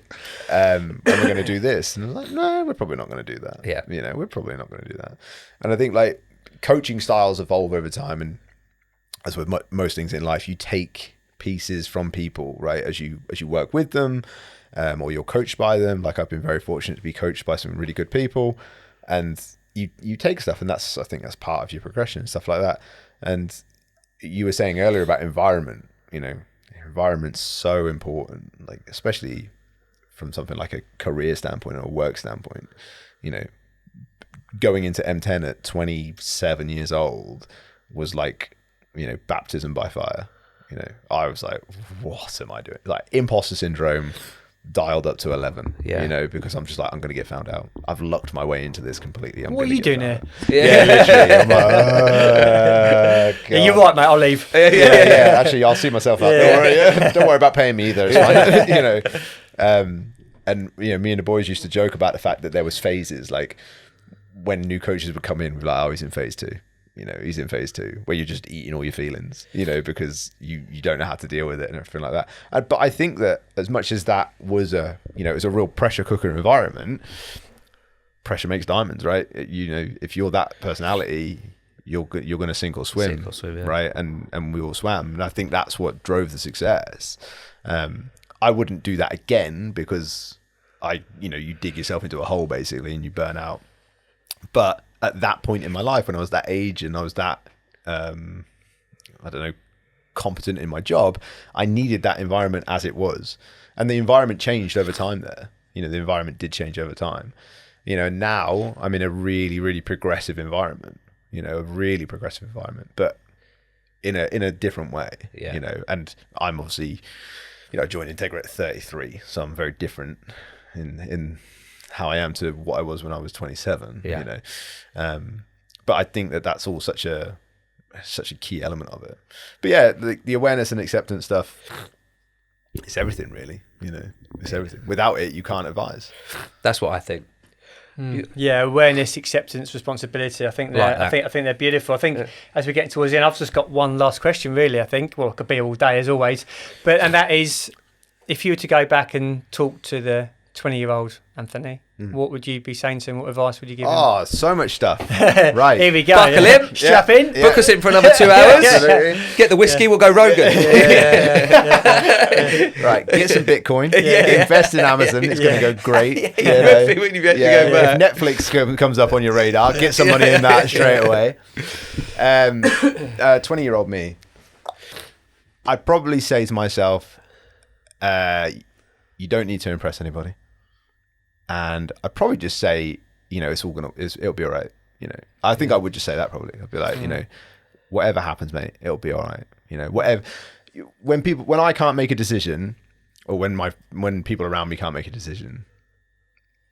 And we're gonna do this, and I was like, no, we're probably not gonna do that. Yeah, we're probably not gonna do that. And I think like coaching styles evolve over time, and as with most things in life, you take pieces from people, right? As you work with them, or you're coached by them. Like I've been very fortunate to be coached by some really good people, and you take stuff, and I think that's part of your progression and stuff like that. And you were saying earlier about environment, environment's so important, like especially from something like a career standpoint or a work standpoint. Going into M10 at 27 years old was like, baptism by fire. I was like, what am I doing? Like imposter syndrome dialed up to 11, because I'm just like, I'm going to get found out. I've lucked my way into this completely. What are you doing here? Yeah, literally. I'm like, yeah, you're right, mate. I'll leave. Yeah. Actually, I'll see myself out. Don't worry about paying me either. It's fine. And me and the boys used to joke about the fact that there was phases, like when new coaches would come in, we'd be like, oh, he's in phase 2. He's in phase 2, where you're just eating all your feelings, because you don't know how to deal with it and everything like that. But I think that as much as that was it was a real pressure cooker environment, pressure makes diamonds, right? If you're that personality, you're going to sink or swim, right? And we all swam. And I think that's what drove the success. I wouldn't do that again because you dig yourself into a hole basically and you burn out. But at that point in my life, when I was that age and I was that, competent in my job, I needed that environment as it was. And the environment changed over time there. The environment did change over time. Now I'm in a really, really progressive environment, but in a different way, and I'm obviously, I joined Integra at 33, so I'm very different in how I am to what I was when I was 27, but I think that that's all such a key element of it. But yeah, the awareness and acceptance stuff, it's everything really, it's everything. Without it, you can't advise. That's what I think. Yeah, awareness, acceptance, responsibility. I think they're, I think they're beautiful. I think as we get towards the end, I've just got one last question, really. I think, well, it could be all day as always, and that is, if you were to go back and talk to the 20-year-old Anthony, what would you be saying to him? What advice would you give him? Oh, so much stuff. Right. Here we go. Buckle in. Strap in. Book us in for another 2 hours. Absolutely. Get the whiskey, we'll go Rogan. Right. Get some Bitcoin. Invest in Amazon. It's going to go great. When you go back. If Netflix comes up on your radar, get some money in that straight away. 20-year-old me, I'd probably say to myself, you don't need to impress anybody. And I'd probably just say, it'll be all right. I think I would just say that probably. I'd be like, whatever happens, mate, it'll be all right. Whatever. When I can't make a decision, or when people around me can't make a decision,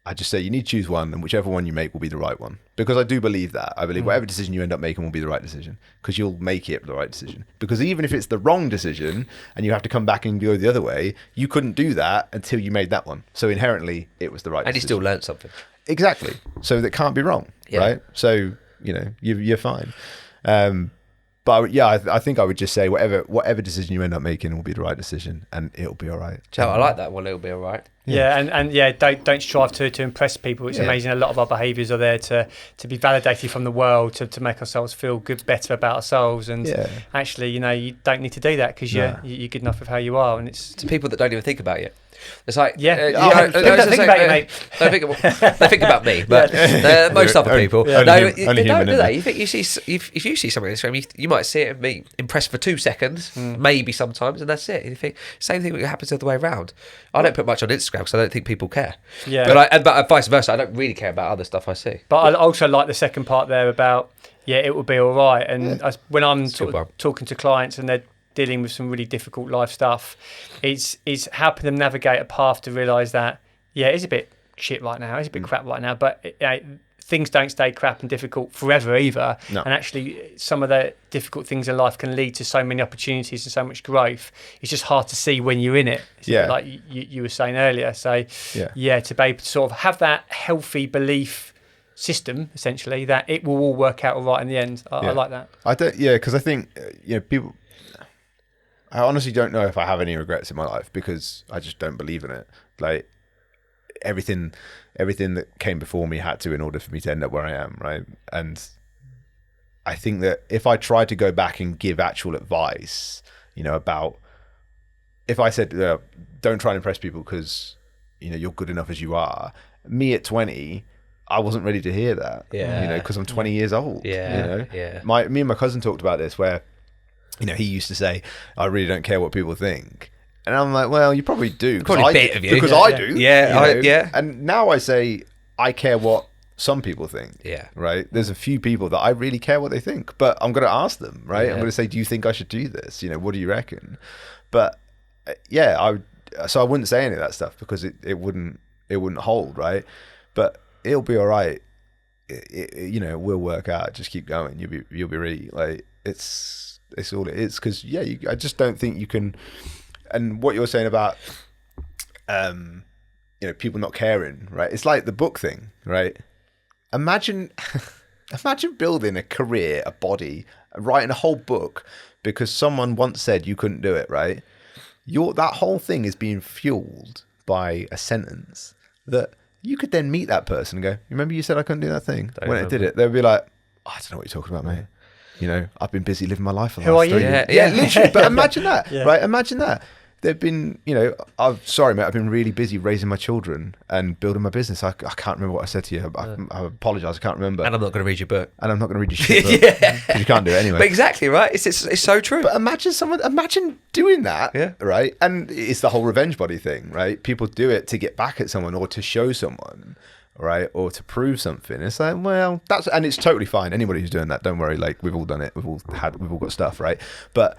I just say you need to choose one, and whichever one you make will be the right one. Because I do believe that. I believe whatever decision you end up making will be the right decision, because you'll make it the right decision. Because even if it's the wrong decision and you have to come back and go the other way, you couldn't do that until you made that one. So inherently, it was the right decision. And you still learned something. Exactly. So that can't be wrong, right? So, you're fine. But I think I would just say whatever decision you end up making will be the right decision, and it'll be all right. Joe, I like that one. It'll be all right. Don't strive to impress people. It's amazing. A lot of our behaviours are there to be validated from the world, to make ourselves feel better about ourselves. And actually, you don't need to do that, because you're good enough with how you are. And it's to people that don't even think about you. It's like, don't think about you, mate. They think about me, but most other people. Only They human, don't, do they? You think if you see something on Instagram, you might see it and be impressed for 2 seconds, maybe sometimes, and that's it. You think same thing happens the other way around. I don't put much on Instagram because I don't think people care. Yeah. But vice versa, I don't really care about other stuff I see. But I also like the second part there about it will be all right. And when I'm talking to clients and they're dealing with some really difficult life stuff, is helping them navigate a path to realise that it is a bit shit right now, it's a bit crap right now, but things don't stay crap and difficult forever either. No. And actually some of the difficult things in life can lead to so many opportunities and so much growth. It's just hard to see when you're in it. Like you were saying earlier. So to be able to sort of have that healthy belief system, essentially, that it will all work out all right in the end. I like that. Because I think people, I honestly don't know if I have any regrets in my life, because I just don't believe in it. Like everything that came before me had to, in order for me to end up where I am, right? And I think that if I tried to go back and give actual advice, about, if I said, don't try and impress people because, you're good enough as you are, me at 20, I wasn't ready to hear that, because I'm 20 years old. Me and my cousin talked about this, where he used to say, I really don't care what people think. And I'm like, well, you probably do. Probably a bit of you. Because I do. Yeah. And now I say, I care what some people think. Yeah. Right? There's a few people that I really care what they think. But I'm going to ask them, right? I'm going to say, do you think I should do this? What do you reckon? But so I wouldn't say any of that stuff, because it wouldn't hold, right? But it'll be all right. It will work out. Just keep going. You'll be really, like, it's all it is. Because I just don't think you can. And what you're saying about people not caring, right? It's like the book thing, right? Imagine building a career, a body, writing a whole book because someone once said you couldn't do it, right? That whole thing is being fueled by a sentence that you could then meet that person and go, remember you said I couldn't do that thing? When I did it, they'd be like, I don't know what you're talking about, mate. I've been busy living my life for the last 3 years. Yeah, literally. But imagine that, right? Imagine that. They've been, sorry, mate, I've been really busy raising my children and building my business. I can't remember what I said to you. I apologise, I can't remember. And I'm not going to read your book. And I'm not going to read your shit book. Because you can't do it anyway. But exactly, right? It's so true. But imagine doing that, right? And it's the whole revenge body thing, right? People do it to get back at someone, or to show someone, right? Or to prove something. It's like, well, and it's totally fine. Anybody who's doing that, don't worry. Like, we've all done it. We've all got stuff, right? But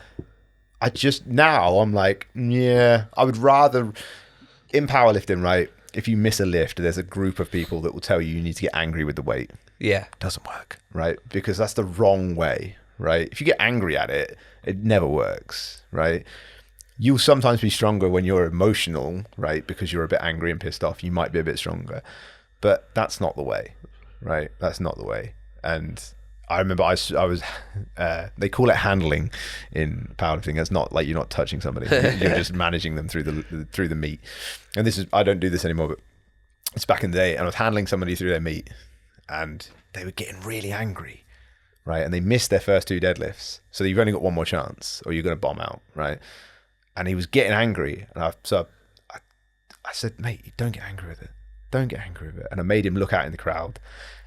I'm like, I would rather, in powerlifting, right? If you miss a lift, there's a group of people that will tell you need to get angry with the weight. Yeah. It doesn't work, right? Because that's the wrong way, right? If you get angry at it, it never works, right? You'll sometimes be stronger when you're emotional, right? Because you're a bit angry and pissed off. You might be a bit stronger. but that's not the way, right? That's not the way. And I remember I was they call it handling in powerlifting. It's not like you're not touching somebody, you're just managing them through the meet. And this is, I don't do this anymore, but it's back in the day, and I was handling somebody through their meet, and they were getting really angry, right? And they missed their first 2 deadlifts, so you've only got one more chance, or you're going to bomb out, right? And he was getting angry, and I said, mate, don't get angry with it. Don't get angry with it. And I made him look out in the crowd,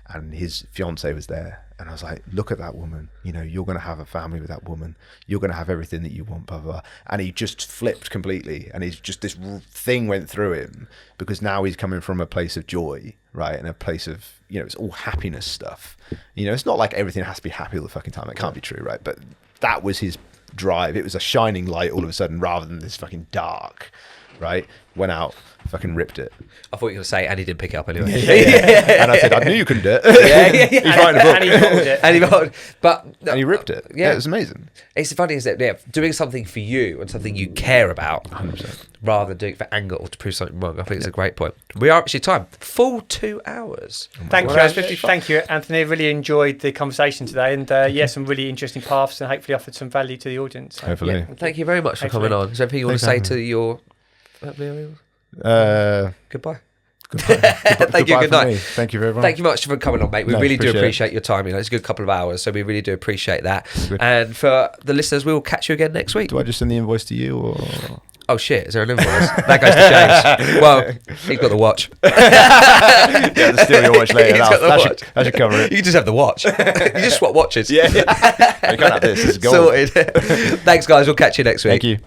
and his fiance was there. And I was like, look at that woman. You know, you're going to have a family with that woman. You're going to have everything that you want, blah, blah, blah. And he just flipped completely. And he's just, this thing went through him, because now he's coming from a place of joy, right? And a place of, you know, it's all happiness stuff. You know, it's not like everything has to be happy all the fucking time. It can't be true, right? But that was his drive. It was a shining light all of a sudden, rather than this fucking dark, right? Went out, fucking ripped it. I thought you were going to say, and he didn't pick it up anyway. And I said, I knew you couldn't do it. He's writing a book. And he molded it. And he ripped it. Yeah, it was amazing. It's funny, isn't it? Doing something for you and something you care about, 100%. rather than doing it for anger or to prove something wrong. I think it's a great point. We are actually time. Full 2 hours. Thank you, Anthony. Really enjoyed the conversation today, and some really interesting paths, and hopefully offered some value to the audience. So, Hopefully. Yeah. Thank you very much for coming on. Is there anything you want to say to your... Goodbye. Thank you. Good night. Thank you very much. Thank you much for coming on, mate. We really do appreciate your time. You know, it's a good couple of hours, so we really do appreciate that. And for the listeners, we will catch you again next week. Do I just send the invoice to you, or? Oh shit! Is there an invoice? That goes to James. Well, he's got the watch. Yeah, steal your watch later. That should cover it. You can just have the watch. You just swap watches. Yeah. You can't have this. This is gold. Sorted. Thanks, guys. We'll catch you next week. Thank you.